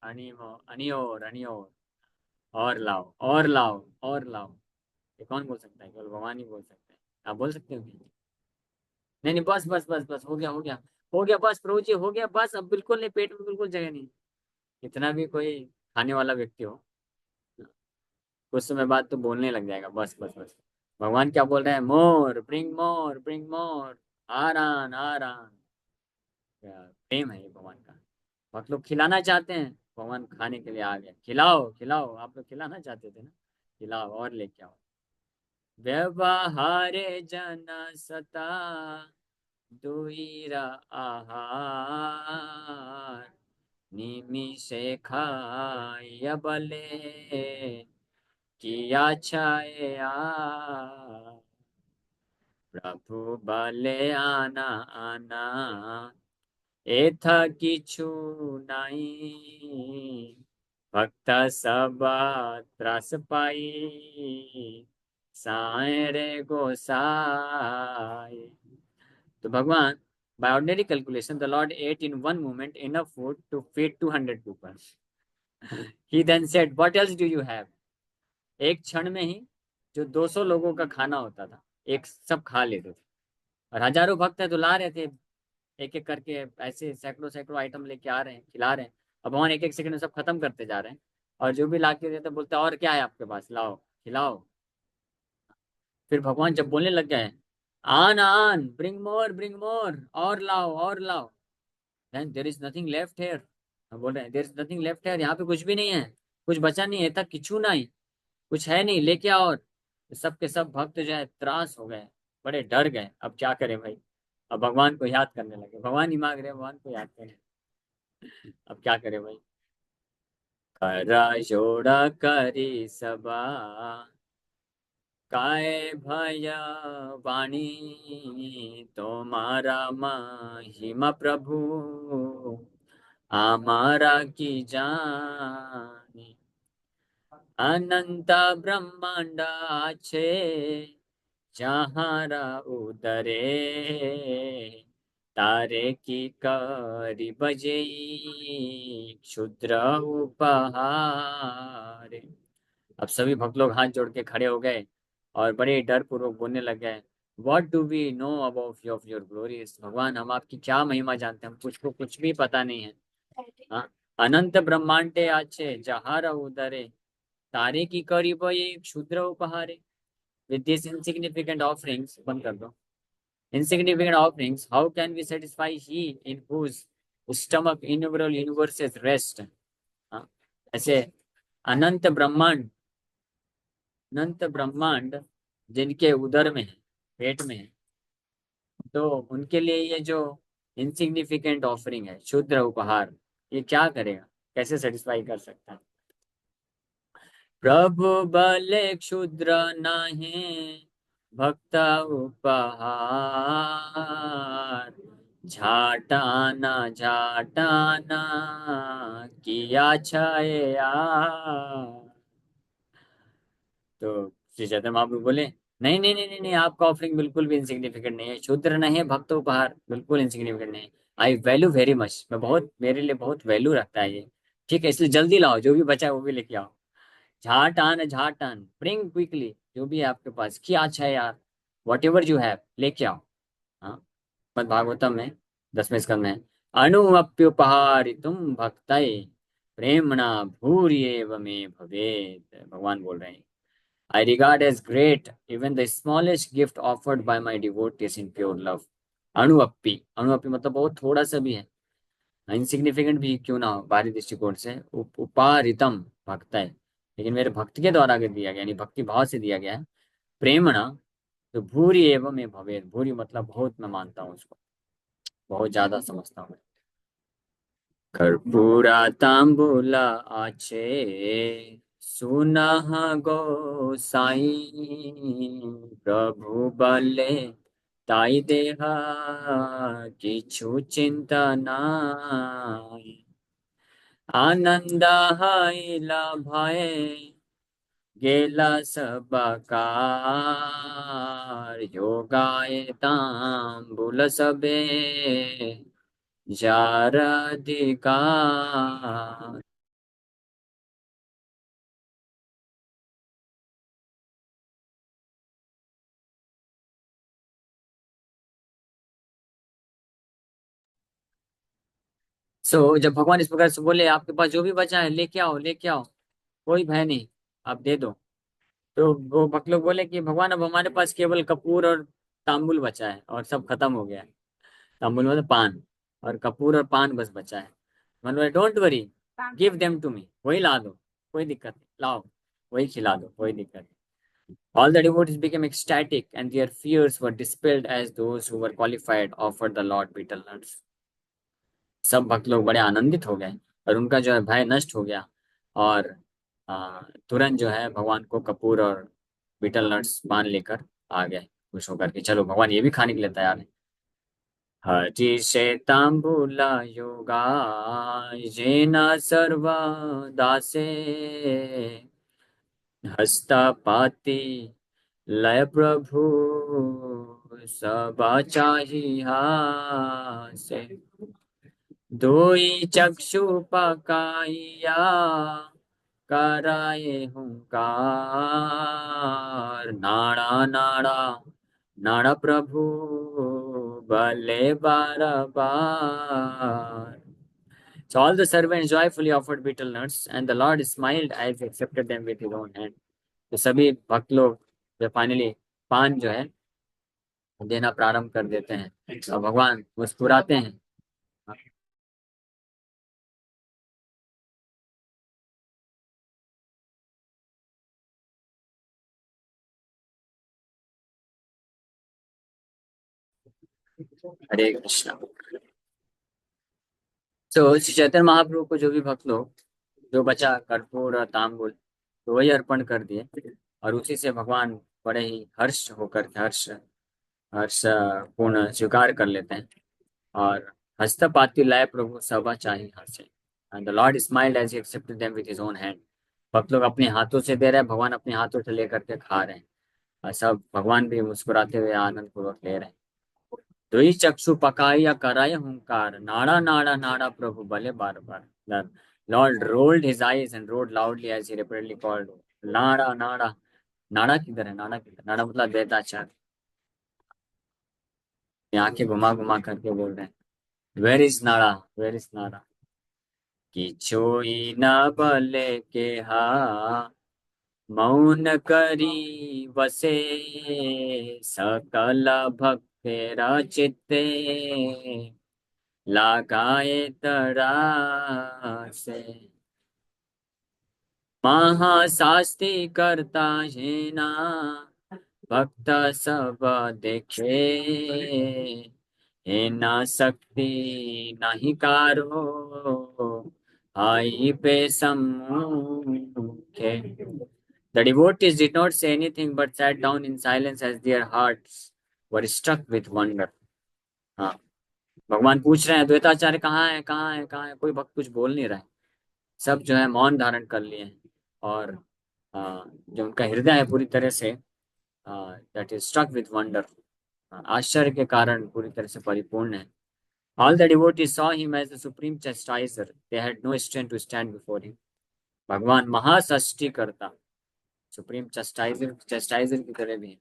ani और, और लाओ, और लाओ, और लाओ। ये कौन बोल सकता है? केवल भगवान ही बोल सकते हैं। आप बोल सकते हो क्या? नहीं नहीं, बस बस बस बस, हो गया हो गया हो गया, बस प्रभु जी हो गया, बस अब बिल्कुल नहीं, पेट में बिल्कुल जगह नहीं। इतना भी कोई खाने वाला व्यक्ति हो, कुछ समय बाद तो बोलने लग जाएगा बस बस बस। भगवान क्या बोल रहे हैं? मोर ब्रिंग मोर, आरान आरान। प्रेम है ये भगवान का। बहुत लोग खिलाना चाहते हैं, भगवान खाने के लिए आ गए, खिलाओ खिलाओ, आप लोग खिलाना चाहते थे ना, खिलाओ और लेके आओ। व्यवहारे जन सता दुईरा आहार निमिषे खाय बले किया छाया प्रभु बले आना आना एथा किछु नहीं भक्त सब त्रास पाई साए रे गोसाई। तो भगवान, by ordinary calculation the Lord ate in one moment enough food to feed 200 people. He then said, what else do you have? एक क्षण में ही जो 200 लोगों का खाना होता था, एक सब खा लेते थे। और हजारों भक्त है तो ला रहे थे, एक एक करके ऐसे सैकड़ों सैकड़ों आइटम लेके आ रहे हैं, खिला रहे हैं। अब भगवान एक एक सेकंड में सब खत्म करते जा रहे हैं, और जो भी ला के देते बोलते और क्या है आपके पास, लाओ खिलाओ। फिर भगवान जब बोलने लग गए, आन आन ब्रिंग मोर, और लाओ और लाओ, then there is nothing left here. हम बोल रहे हैं there is nothing left here, यहाँ पे कुछ भी नहीं है, कुछ बचा नहीं है, तक किचू नहीं, कुछ है नहीं, लेके आओ। और सब के सब भक्त जो है त्रास हो गए, बड़े डर गए, अब क्या करें भाई। अब भगवान को याद करने लगे, भगवान ही मांग रहे हैं, भगवान को याद करें, अब क्या करें भाई। कर जोड़ा करी सबा काय भय वाणी तुम्हारा महिमा प्रभु हमारा की जानी अनंत ब्रह्मांड আছে যাহারা उदरे तारे की करी बजेई क्षुद्र उपहार। अब सभी भक्त लोग हाथ जोड़ के खड़े हो गए और बड़े डर पूर्वक बोलने लग गए, what do we know about of your glories, भगवान हम आपकी क्या महिमा जानते हैं, हम कुछ को कुछ भी पता नहीं है। हाँ? अनंत ब्रह्मांडे आछे जहारा उदरे तारे की करीब ये क्षुद्र उपहारे। विद दिस इनसिग्निफिकेंट ऑफरिंग्स, बंद कर दो, insignificant offerings, how can we satisfy he in whose stomach innumerable universes rest? हाँ? ऐसे अनंत ब्रह्मांड, अनंत ब्रह्मांड जिनके उदर में है, पेट में है, तो उनके लिए ये जो इनसिग्निफिकेंट ऑफरिंग है, क्षुद्र उपहार, ये क्या करेगा, कैसे सेटिस्फाई कर सकता है। प्रभु भले क्षुद्र नहीं भक्त उपहार, झाटाना झाटाना किया छाया। तो श्री चैतन्य महाप्रभु बोले, नहीं नहीं नहीं नहीं नहीं, आपका ऑफरिंग बिल्कुल भी इंसिग्निफिकेंट नहीं है, शूद्र नहीं है, भक्त उपहार बिल्कुल इंसिग्निफिकेंट नहीं है। आई वैल्यू वेरी मच, मैं बहुत, मेरे लिए बहुत वैल्यू रखता है ये। ठीक है, इसलिए जल्दी लाओ, जो भी बचा है वो भी लेके आओ। झाटान झाटान, ब्रिंग क्विकली, जो भी है आपके पास, क्या अच्छा है यार, वॉट एवर यू हैव लेके आओ। हाँ, श्रीमद् भागवतम में 10वें स्कंद में, अणुअप्युपहारितुम भक्तये प्रेमणा भूर्येव मे भवेत्, भगवान बोल रहे हैं। I regard as great even the smallest gift offered by my devotees in pure love. अणुअप्पी, अणुअप्पी मतलब बहुत थोड़ा सा भी है, इनसिग्निफिकेंट भी क्यों ना हो बाहरी दृष्टिकोण से, उपारितम भक्त है, लेकिन मेरे भक्त के द्वारा अगर दिया गया, यानी भक्ति भाव से दिया गया है, प्रेमणा, तो भूरी एवं में भवेद, भूरी मतलब बहुत, मैं मानता हूँ उसको, बहुत ज्यादा समझता हूँ। कर्पूरा तांबूल आचे सुनह गोसाई, प्रभु बले ताई देहा किछु चिंता नाई। आनंद हाइला भय गेला सबकार, योगाए तांबूल सबे जार अधिकार। जब भगवान इस प्रकार से बोले, आपके पास जो भी बचा है लेके आओ लेके आओ, कोई भय नहीं, आप दे दो। तो वो भक्त लोग बोले कि भगवान अब हमारे पास केवल कपूर और तांबुल बचा है और सब खत्म हो गया है। तांबुल मतलब पान, और कपूर और पान बस बचा है। मतलब don't worry, give them to me, वही ला दो, कोई दिक्कत नहीं, लाओ वही खिला दो, कोई दिक्कत नहीं। All the devotees became ecstatic and their fears were dispelled as those who were qualified offered the Lord betel nuts. सब भक्त लोग बड़े आनंदित हो गए और उनका जो है भय नष्ट हो गया, और तुरंत जो है भगवान को कपूर और बीटल नट्स पान लेकर आ गए, खुश होकर के, चलो भगवान ये भी खाने के लिए तैयार है। हरि से तांबूला योगा जेना सर्वा दासे, हस्तापाती लय प्रभु सबा चाहिया से। दोई चक्षु पकाइया कराए हुंकार, नाड़ा नाड़ा नाड़ा प्रभु भले बार बार। So all the servants joyfully offered betel nuts, and the Lord smiled as he accepted them with his own hand. तो सभी भक्त लोग जब फाइनली पान जो है देना प्रारंभ कर देते हैं, और भगवान मुस्कुराते हैं। हरे कृष्णा। तो श्री चैतन्य महाप्रभु को जो भी भक्त लोग, जो बचा कर्पूर और तांबुल, तो वही अर्पण कर दिए, और उसी से भगवान बड़े ही हर्ष होकर के, हर्ष हर्ष पूर्ण स्वीकार कर लेते हैं, और हस्तपाती लाए प्रभु सभा चाहिए हर्षे, and the lord smiled as he accepted them with his own hand. भक्त लोग अपने हाथों से दे रहे हैं, भगवान अपने हाथों से लेकर के खा रहे हैं, और सब भगवान भी मुस्कुराते हुए आनंद पूर्वक ले रहे हैं। दुई चक्षु पकाइया कराय हुंकार, नाड़ा नाड़ा नाड़ा प्रभु भले बार बार। The Lord rolled his eyes and roared loudly as he repeatedly called, नाड़ा नाड़ा। नाड़ा किधर है, नाड़ा किधर, नाड़ा मतलब वेदाचार, आंखें घुमा घुमा करके बोल रहे हैं, वेर इज नाड़ा, वेर इज नाड़ा। किछुई न बले के हा मौन करी वसे, सकल भक्तेरा चित्ते लगाए तरासे। महाशास्ति करता है ना भक्त सब देखे, हे ना शक्ति नहीं कारो आई पे सम्मुखे। The devotees did not say anything but sat down in silence as their hearts were struck with wonder. हाँ, भगवान पूछ रहे हैं द्वैताचार्य कहाँ है, कहाँ है, कहाँ है, कोई भक्त कुछ बोल नहीं रहा है, सब जो है मौन धारण कर लिए हैं, और जो उनका हृदय है पूरी तरह से that is struck with wonder, आश्चर्य के कारण पूरी तरह से परिपूर्ण है. All the devotees saw him as the supreme chastiser. They had no strength to stand before him. भगवान महासृष्टि करता, सुप्रीम चस्टाइजर की तरह भी है,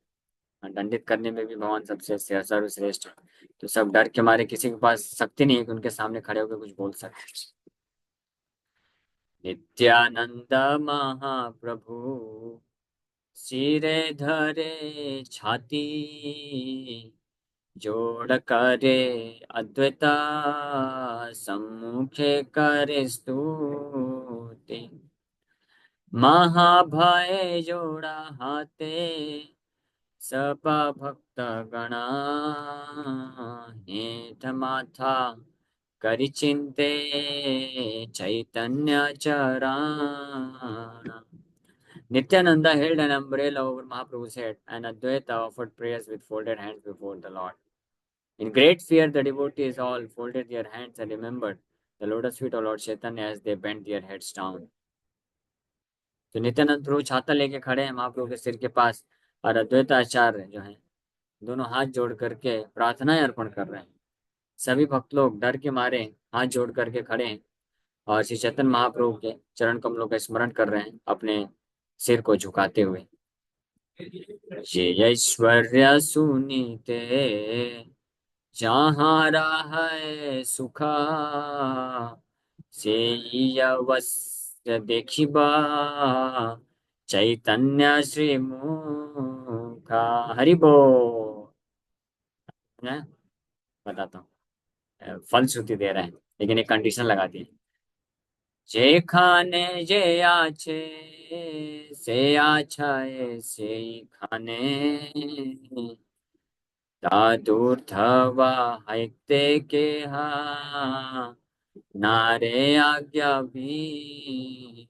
दंडित करने में भी भगवान सबसे सर्वश्रेष्ठ है. तो सब डर के मारे, किसी के पास शक्ति नहीं है कि उनके सामने खड़े होकर कुछ बोल सके. नित्यानंद महाप्रभु सिरे धरे छाती, जोड़ करे अद्वैता सम्मुखे करे स्तुति. महाभय जोड़ा हाथे सपा भक्त गणा, हेठ माथा करि चिंते चैतन्य चरण. Nityananda held an umbrella over Mahaprabhu's head, and Advaita offered prayers with folded hands before the Lord. In great fear, the devotees all folded their hands and remembered the lotus feet of Lord Chaitanya as they bent their heads down. तो नित्यानंद प्रभु छाता लेके खड़े हैं महाप्रभु के सिर के पास, और अद्वैताचार्य जो हैं दोनों हाथ जोड़ करके प्रार्थनाएं अर्पण कर रहे हैं. सभी भक्त लोग डर के मारे हाथ जोड़ करके खड़े हैं और श्री चैतन्य महाप्रभु के चरण कमलों का स्मरण कर रहे हैं अपने सिर को झुकाते हुए. ये ऐश्वर्य सुनीते जहाँ है सुखा, से अवश्य देखिबा चैतन्य श्री मुखा. हरि बोल. मैं बताता हूँ, फलश्रुति दे रहे हैं लेकिन एक कंडीशन लगा दी है. जे खाने जे आछे से आछा है से खाने, दादूर थवा हाइते के हा नारे आज्ञा भी.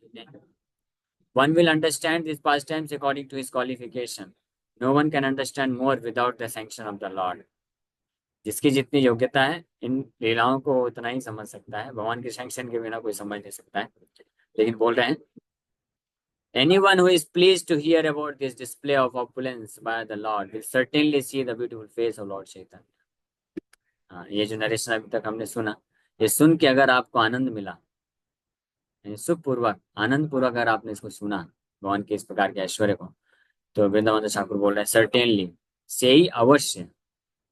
One will understand these pastimes according to his qualification. No one can understand more without the sanction of the Lord. जिसकी जितनी योग्यता है इन लीलाओं को उतना ही समझ सकता है, भगवान के सैंक्शन के बिना कोई समझ नहीं सकता है. लेकिन बोल रहे हैं anyone who is pleased to hear about this display of opulence by the Lord will certainly see the beautiful face of Lord Chaitanya. हाँ, ये जो नरेशन अभी तक हमने सुना, ये सुन के अगर आपको आनंद मिला, सुखपूर्वक आनंद पूर्वक अगर आपने इसको सुना भगवान के इस प्रकार के ऐश्वर्य को, तो वृंदावन ठाकुर बोल रहे हैं सर्टेनली से ही अवश्य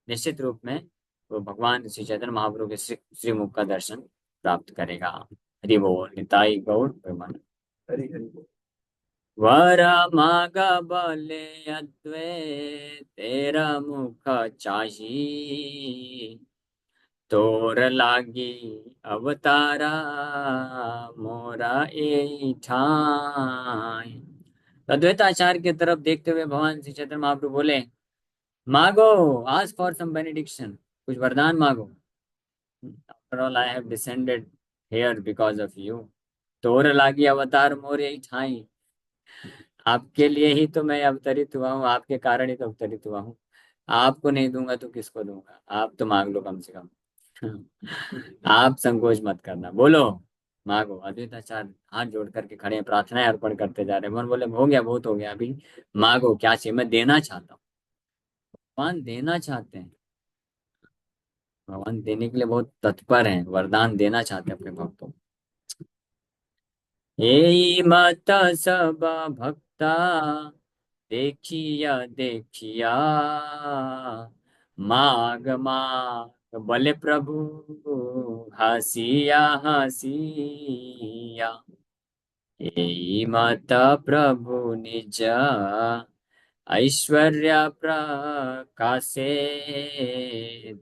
निश्चित रूप में वो भगवान श्री चैतन्य महाप्रभु के श्रीमुख का दर्शन प्राप्त करेगा. हरि बोल. निताई गौर प्रेमानंद. हरि हरि बोल. वर माग बले अद्वैत तेरा मुख चाही, तोर लागी अवतारा मोरा ए ठाई. अद्वैताचार्य की तरफ देखते हुए भगवान श्री चैतन्य महाप्रभु बोले मांगो, आस्क फॉर सम बेनेडिक्शन, कुछ वरदान मांगो. After all I have descended here because of you. तोर लागी अवतार मोरे ठाई, आपके लिए ही तो मैं अवतरित हुआ हूँ, आपके कारण ही तो अवतरित हुआ हूँ. आपको नहीं दूंगा तो किसको दूंगा, आप तो मांग लो कम से कम. आप संकोच मत करना, बोलो मांगो. अद्वैताचार्य हाथ जोड़ करके खड़े हैं, प्रार्थनाएं अर्पण करते जा रहे हैं. मन बोले हो गया, बहुत हो गया, अभी मांगो क्या चाहिए, मैं देना चाहता हूँ. भगवान देना चाहते हैं, भगवान देने के लिए बहुत तत्पर हैं, वरदान देना चाहते हैं अपने भक्तों. यही मत सब भक्ता देखिया देखिया, माग माग बले प्रभु हसिया हसिया. यही मत प्रभु निज ऐश्वर्य प्रकाशे,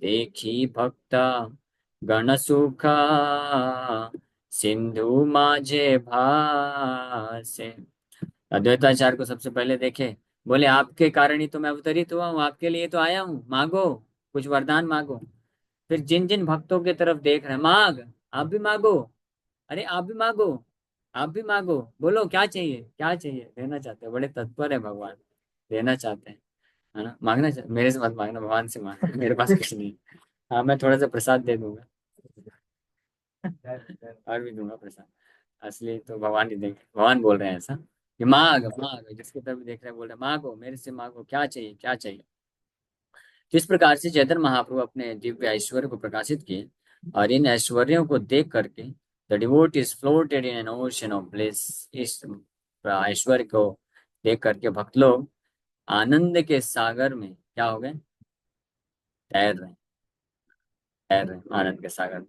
देखी भक्त गण सुख सिंधु माझे भासे. अद्वैताचार्य को सबसे पहले देखे, बोले आपके कारण ही तो मैं अवतरित हुआ हूँ, आपके लिए तो आया हूँ, मांगो कुछ वरदान मांगो. फिर जिन जिन भक्तों की तरफ देख रहे हैं, मांग, आप भी मांगो, अरे आप भी मांगो. आप भी मांगो, बोलो क्या चाहिए, क्या चाहिए, देना चाहते हो, बड़े तत्पर है भगवान, देना चाहते हैं, है ना। मेरे से मत मांगना, भगवान से मांगना। मेरे पास कुछ नहीं है। हाँ, मैं थोड़ा सा प्रसाद दे दूंगा। और भी दूंगा प्रसाद, असली तो भगवान ही देंगे। भगवान बोल रहे हैं ऐसा कि मांग मांग, जिसकी तरफ देख रहे हैं बोल रहे हैं मांगो, मेरे से मांगो, क्या चाहिए, क्या चाहिए। तो इस प्रकार से चैतन्य महाप्रभु अपने दिव्य ऐश्वर्य को प्रकाशित किए, और इन ऐश्वर्यों को देख करके the devotees floated in an ocean of bliss. इस ऐश्वर्य को देख करके भक्त लोग आनंद के सागर में क्या हो गए, तैर रहे हैं, तैर रहे हैं आनंद के सागर में।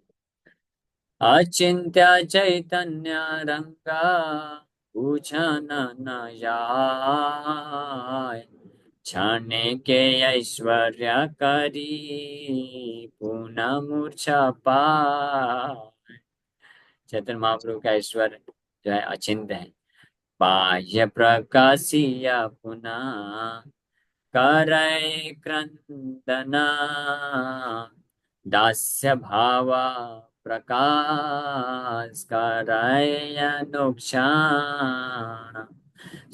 अचिंत्य चैतन्य रंगा पूछन न जाय, क्षण के ऐश्वर्य करी पुनः मूर्छा पाय। चैतन्य महाप्रभु का ऐश्वर्य जो है अचिंत्य है, बाह्य प्रकाशिया पुनः करय क्रंदना, दास्य भावा प्रकाश करय अनुक्षण।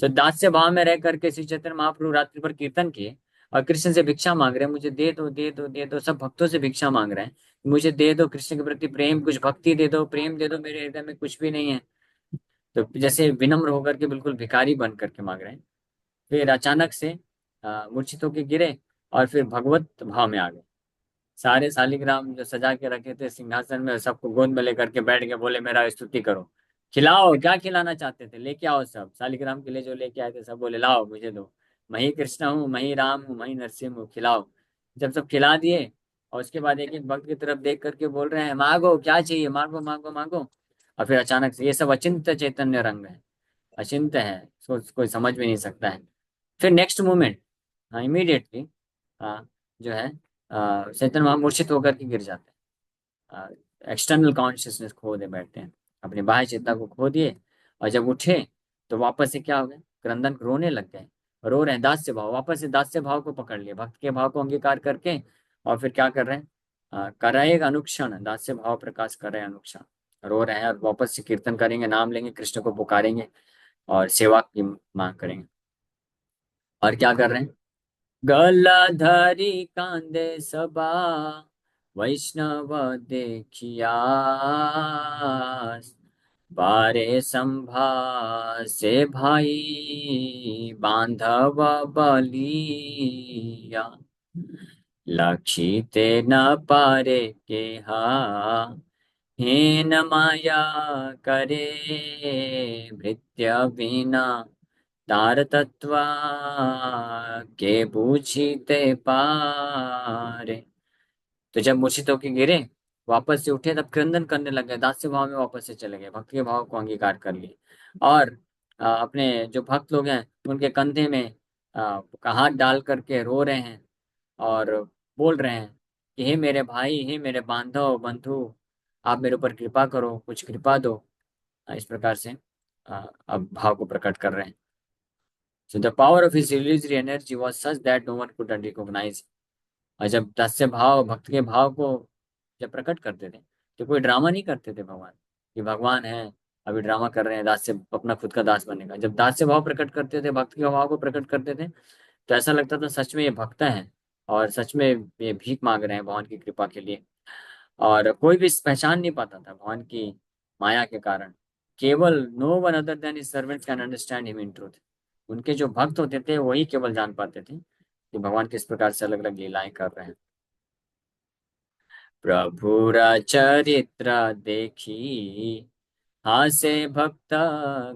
तो दास्य भाव में रह करके श्री चैतन्य महाप्रभु रात्रि पर कीर्तन किए, और कृष्ण से भिक्षा मांग रहे हैं, मुझे दे दो दे दो दे दो। सब भक्तों से भिक्षा मांग रहे हैं, मुझे दे दो कृष्ण के प्रति प्रेम, कुछ भक्ति दे दो, प्रेम दे दो, मेरे हृदय में कुछ भी नहीं है। तो जैसे विनम्र होकर के बिल्कुल भिखारी बन करके मांग रहे हैं। फिर अचानक से मूर्छित होके गिरे, और फिर भगवत भाव में आ गए। सारे शालिग्राम जो सजा के रखे थे सिंहासन में, सबको गोद में लेकर के बैठ के बोले मेरा स्तुति करो, खिलाओ, क्या खिलाना चाहते थे लेके आओ। सब शालिग्राम के लिए जो लेके आए थे सब बोले लाओ मुझे दो, मैं ही कृष्ण हूँ, मैं ही राम हूँ, मैं ही नरसिंह हूँ, खिलाओ। जब सब खिला दिए, और उसके बाद एक एक भक्त की तरफ देख करके बोल रहे हैं मांगो, क्या चाहिए, मांगो मांगो मांगो। और फिर अचानक से ये सब अचिंत्य चैतन्य रंग है, अचिंत्य है, इसको कोई समझ भी नहीं सकता है। फिर नेक्स्ट मोमेंट, हाँ इमीडिएटली, हाँ जो है चैतन्य वहां मूर्छित होकर के गिर जाते हैं, एक्सटर्नल कॉन्शियसनेस खो दे बैठते हैं, अपनी बाह्य चेतना को खो दिए। और जब उठे तो वापस से क्या हो गया, क्रंदन, रोने लग गए, रो रहे हैं, दास्य भाव, वापस से दास्य भाव को पकड़ लिए, भक्त के भाव को अंगीकार करके। और फिर क्या कर रहे हैं, कर रहे हैं एक अनुक्षण, दास्य भाव प्रकाश कर रहे हैं अनुक्षण, रो रहे हैं, और वापस से कीर्तन करेंगे, नाम लेंगे, कृष्ण को पुकारेंगे, और सेवा की मांग करेंगे। और क्या कर रहे हैं, गलाधारी कांदे सबा, वैष्णव देखिया, बारे संभा से भाई बांधव बलिया, लक्षिते न पारे के हा, हीन माया करे भृत्य बिना, तार तत्वा के बूझीते पारे। तो जब मूर्छित होकर गिरे, वापस से उठे, तब क्रंदन करने लगे, दास्य भाव में वापस से चले गए, भक्ति के भाव को अंगीकार कर लिए। और अपने जो भक्त लोग हैं उनके कंधे में हाथ डाल करके रो रहे हैं, और बोल रहे हैं कि हे मेरे भाई, हे मेरे बांधव बंधु, आप मेरे ऊपर कृपा करो, कुछ कृपा दो। इस प्रकार से अब भाव को प्रकट कर रहे हैं। So the power of his illusory energy was such that no one could recognize. और जब दास्य भाव, भक्त के भाव को जब प्रकट करते थे, तो कोई ड्रामा नहीं करते थे भगवान, कि भगवान है अभी ड्रामा कर रहे हैं दास्य, अपना खुद का दास बनने का। जब दास्य भाव प्रकट करते थे, भक्त के भाव को प्रकट करते थे, तो ऐसा लगता था सच में ये भक्त हैं, और सच में ये भीख मांग रहे हैं भगवान की कृपा के लिए। और कोई भी पहचान नहीं पाता था भगवान की माया के कारण। केवल no one other than his servants can understand him in truth. उनके जो भक्त होते थे वही केवल जान पाते थे कि भगवान किस प्रकार से अलग अलग लीलाएं कर रहे हैं। प्रभुरा चरित्र देखी हासे भक्त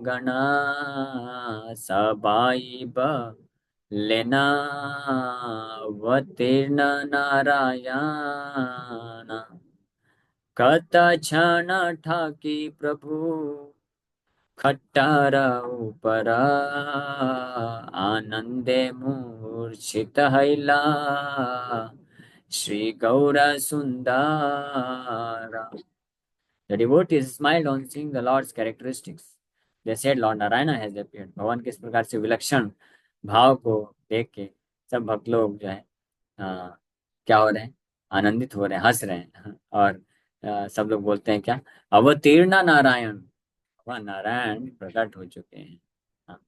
गणा, सबाई ब लेना अवतीर्ण नारायण, कत क्षण ठाकी प्रभु खट्टर ऊपर, आनंदे मूर्छित हैला श्री गौर सुंदर। The devotees smiled on seeing the Lord's characteristics. They said, Lord Narayana has appeared. भगवान किस प्रकार से विलक्षण भाव को देख के सब भक्त लोग जो है क्या हो रहे हैं, आनंदित हो रहे हैं, हंस रहे हैं। और सब लोग बोलते हैं क्या, अवतीर्ण नारायण, भगवान नारायण प्रकट हो चुके हैं। हाँ।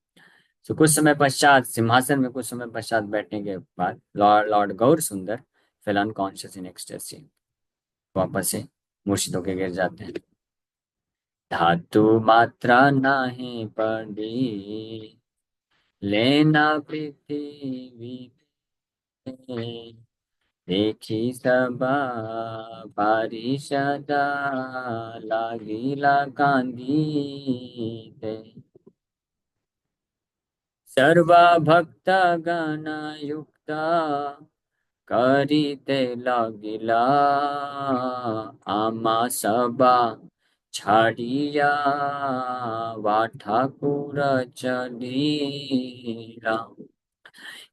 तो कुछ समय पश्चात सिंहासन में कुछ समय पश्चात बैठने के बाद लॉर्ड लॉर्ड गौर सुंदर फेल अनकॉन्शियस इन एक्सटेसी, वापस से मूर्छित होकर गिर जाते हैं। धातु मात्रा नहीं पड़ी लेना पृथ्वी पे, देखी सबा पारिषदा लागिला कांदी, सर्व भक्त गण युक्ता करीते लागिला आमा सबा छाड़िया वा Thakur चलीला।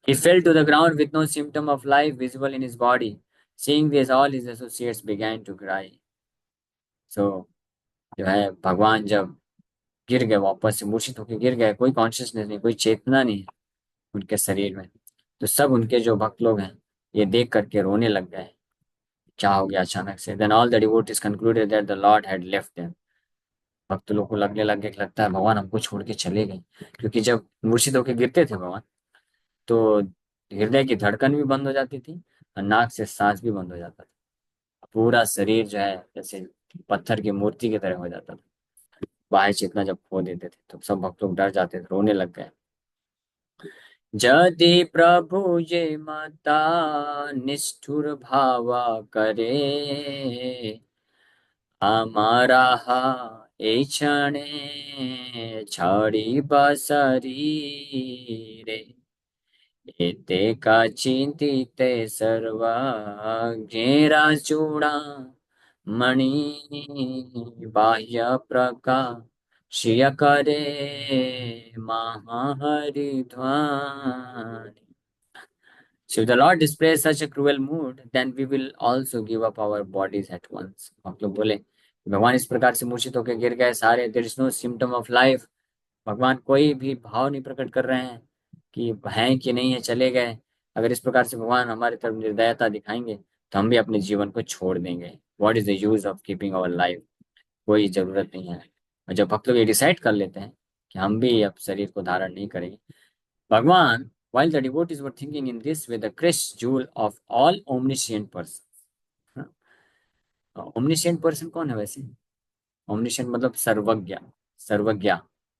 He fell to the ground with no symptom of life visible in his body. Seeing this, all his associates began to cry. So, जो है भगवान जब गिर गए, वापस से मूर्छित होकर गिर गए, कोई कॉन्शियसनेस नहीं, कोई चेतना नहीं उनके शरीर में, तो सब उनके जो भक्त लोग हैं ये देख करके रोने लग गए, क्या हो गया अचानक से। Then all the devotees concluded that the lord had left them. भक्त लोग को लगने लग गया कि लगता है भगवान हमको छोड़ के चले गए, क्योंकि जब मूर्छित होकर गिरते थे भगवान तो हृदय की धड़कन भी बंद हो जाती थी और नाक से सांस भी बंद हो जाता था, पूरा शरीर जो है जैसे पत्थर की मूर्ति की तरह हो जाता था। बाह्य चेतना जब खो देते थे तो सब भक्त लोग डर जाते थे, रोने लग गए। जदि प्रभु ये माता निष्ठुर भावा करे, हमारा हा ए क्षणे छड़ी बसरी, एते का चिंतिते सर्वज्ञेरा चूड़ा मणि बाह्य प्रकाश्य करे महाहरिध्वनि। So if the Lord displays such a cruel mood, then we will also give up our bodies at once. आप लोग बोले भगवान इस प्रकार से मूर्छित होकर गिर गए सारे, there is no symptom of life, भगवान कोई भी भाव नहीं प्रकट कर रहे हैं कि हैं कि नहीं है, चले गए। अगर इस प्रकार से भगवान हमारी तरफ निर्दयता दिखाएंगे तो हम भी अपने जीवन को छोड़ देंगे। What is the use of keeping our life, कोई जरूरत नहीं है। और जब भक्त लोग ये डिसाइड कर लेते हैं कि हम भी अब शरीर को धारण नहीं करेंगे, भगवान while the devotees were thinking in this way, the crest jewel of all omniscient persons, omniscient person कौन है वैसे? omniscient मतलब सर्वज्ञ, सर्वज्ञ,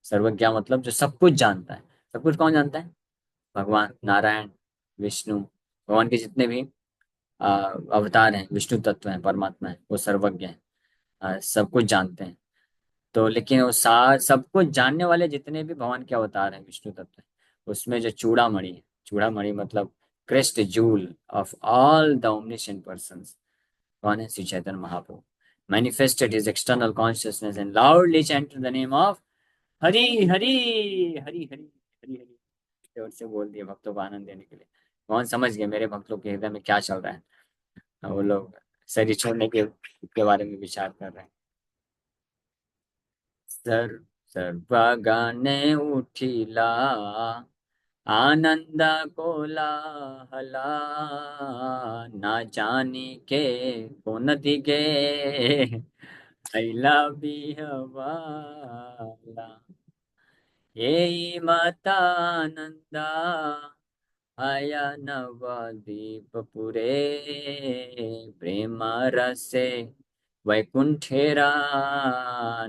सर्वज्ञ मतलब जो सब कुछ जानता है। सब कुछ कौन जानता है? भगवान नारायण, विष्णु, भगवान के जितने भी अवतार हैं, विष्णु तत्व हैं, परमात्मा है, वो सर्वज्ञ हैं, सब कुछ जानते हैं। तो लेकिन वो सब कुछ जानने वाले जितने भी भगवान के अवतार हैं, विष्णु तत्व है, उसमें जो चूड़ामणि है, चूड़ामणि मतलब crest joule of all the omniscient persons, कौन है? Shri Chaitanya Mahaprabhu manifested his external consciousness and loudly chanted the name of Hari Hari Hari Hari Hari Hari, जोर से बोल दिया भक्तों को आनंद देने के लिए। कौन समझ गए मेरे भक्तों के हृदय में क्या चल रहा है? वो लोग शरीर छोड़ने के बारे में विचार कर रहे हैं। सर्वगाने उठिला आनंद कोलाहला, ना जानी के कोन दिगे अइला बिहवाला, ये माता आनंदा आया नवदीप पुरे, प्रेम रसे वैकुंठेरा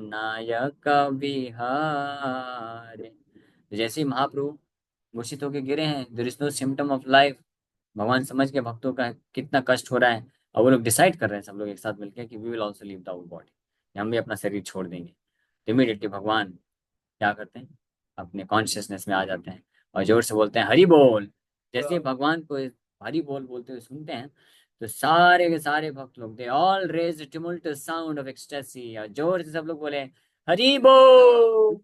नायक विहारे। जैसे ही महाप्रभु घोषित होकर गिरे हैं, there is no symptom of life, भगवान समझ के भक्तों का कितना कष्ट हो रहा है, और वो लोग डिसाइड कर रहे हैं सब लोग एक साथ मिलकर कि we will also leave the our body, हम भी अपना शरीर छोड़ देंगे। तो इमीडिएटली भगवान क्या करते हैं? अपने कॉन्शियसनेस में आ जाते हैं और जोर से बोलते हैं हरि बोल। जैसे भगवान को हरि बोल बोलते हुए सुनते हैं तो सारे के सारे भक्त लोग they all raise tumultuous sound of ecstasy, और जोर से सब लोग बोले हरि बोल।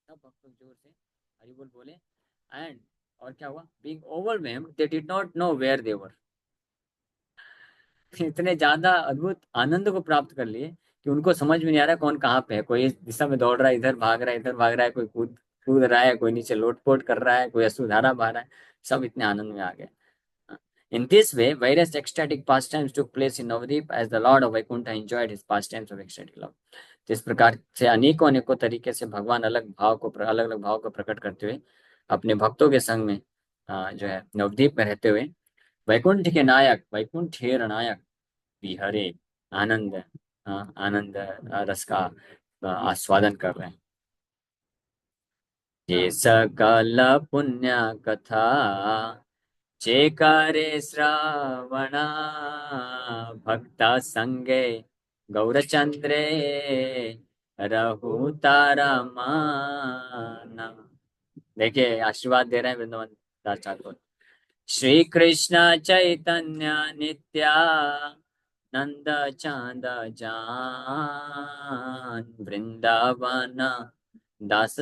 सब भक्त लोग जोर से हरि बोल बोले। एंड और क्या हुआ? Being overwhelmed they did not know where they were. इतने ज्यादा अद्भुत आनंद को प्राप्त कर लिए कि उनको समझ में नहीं आ रहा कौन कहाँ पे है। कोई इस दिशा में दौड़ रहा है, इधर भाग रहा है, इधर भाग रहा है, कोई कूद कूद रहा है, कोई नीचे लोटपोट कर रहा है, कोई अश्रुधारा बहा रहा है, सब इतने आनंद में आ गए। In this way, various ecstatic pastimes took place in Navadip as the Lord of Vaikuntha enjoyed his pastimes of ecstatic love. तो इस प्रकार से अनेकों अनेकों तरीके से भगवान अलग अलग भाव को प्रकट करते हुए अपने भक्तों के संग में जो है नवद्वीप में रहते हुए वैकुंठेर नायक बिहरे आनंद आनंद रस का आस्वादन कर रहे हैं। ये सकल पुण्य कथा जे करे श्रवणा भक्ता संगे गौरचंद्रे रहु तारा माना। देखिए आशीर्वाद दे रहे हैं वृंदावन दास ठाकुर। श्री कृष्ण चैतन्य नित्या नंद चांद जान वृंदावन दास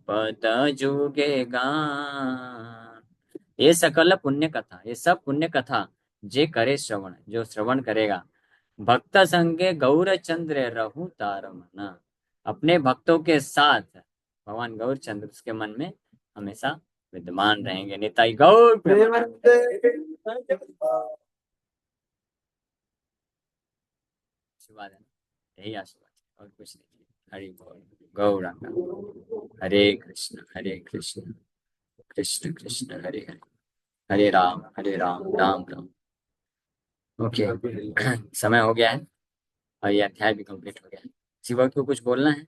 पद जुगे गान। ये सकल पुण्य कथा, ये सब पुण्य कथा जे करे श्रवण, जो श्रवण करेगा, भक्त संगे गौर चंद्र रहु तार मना, अपने भक्तों के साथ भगवान गौर चंद्र उसके मन में हमेशा विद्यमान रहेंगे। निताई गौर प्रेमानंद। आशीर्वाद है, यही आशीर्वाद है और कुछ नहीं। हरि बोल गौरांग। हरे कृष्ण कृष्ण कृष्ण हरे हरे, हरे राम राम राम। ओके समय हो गया है और ये अध्याय भी कंप्लीट हो गया है। शिवा को कुछ बोलना है?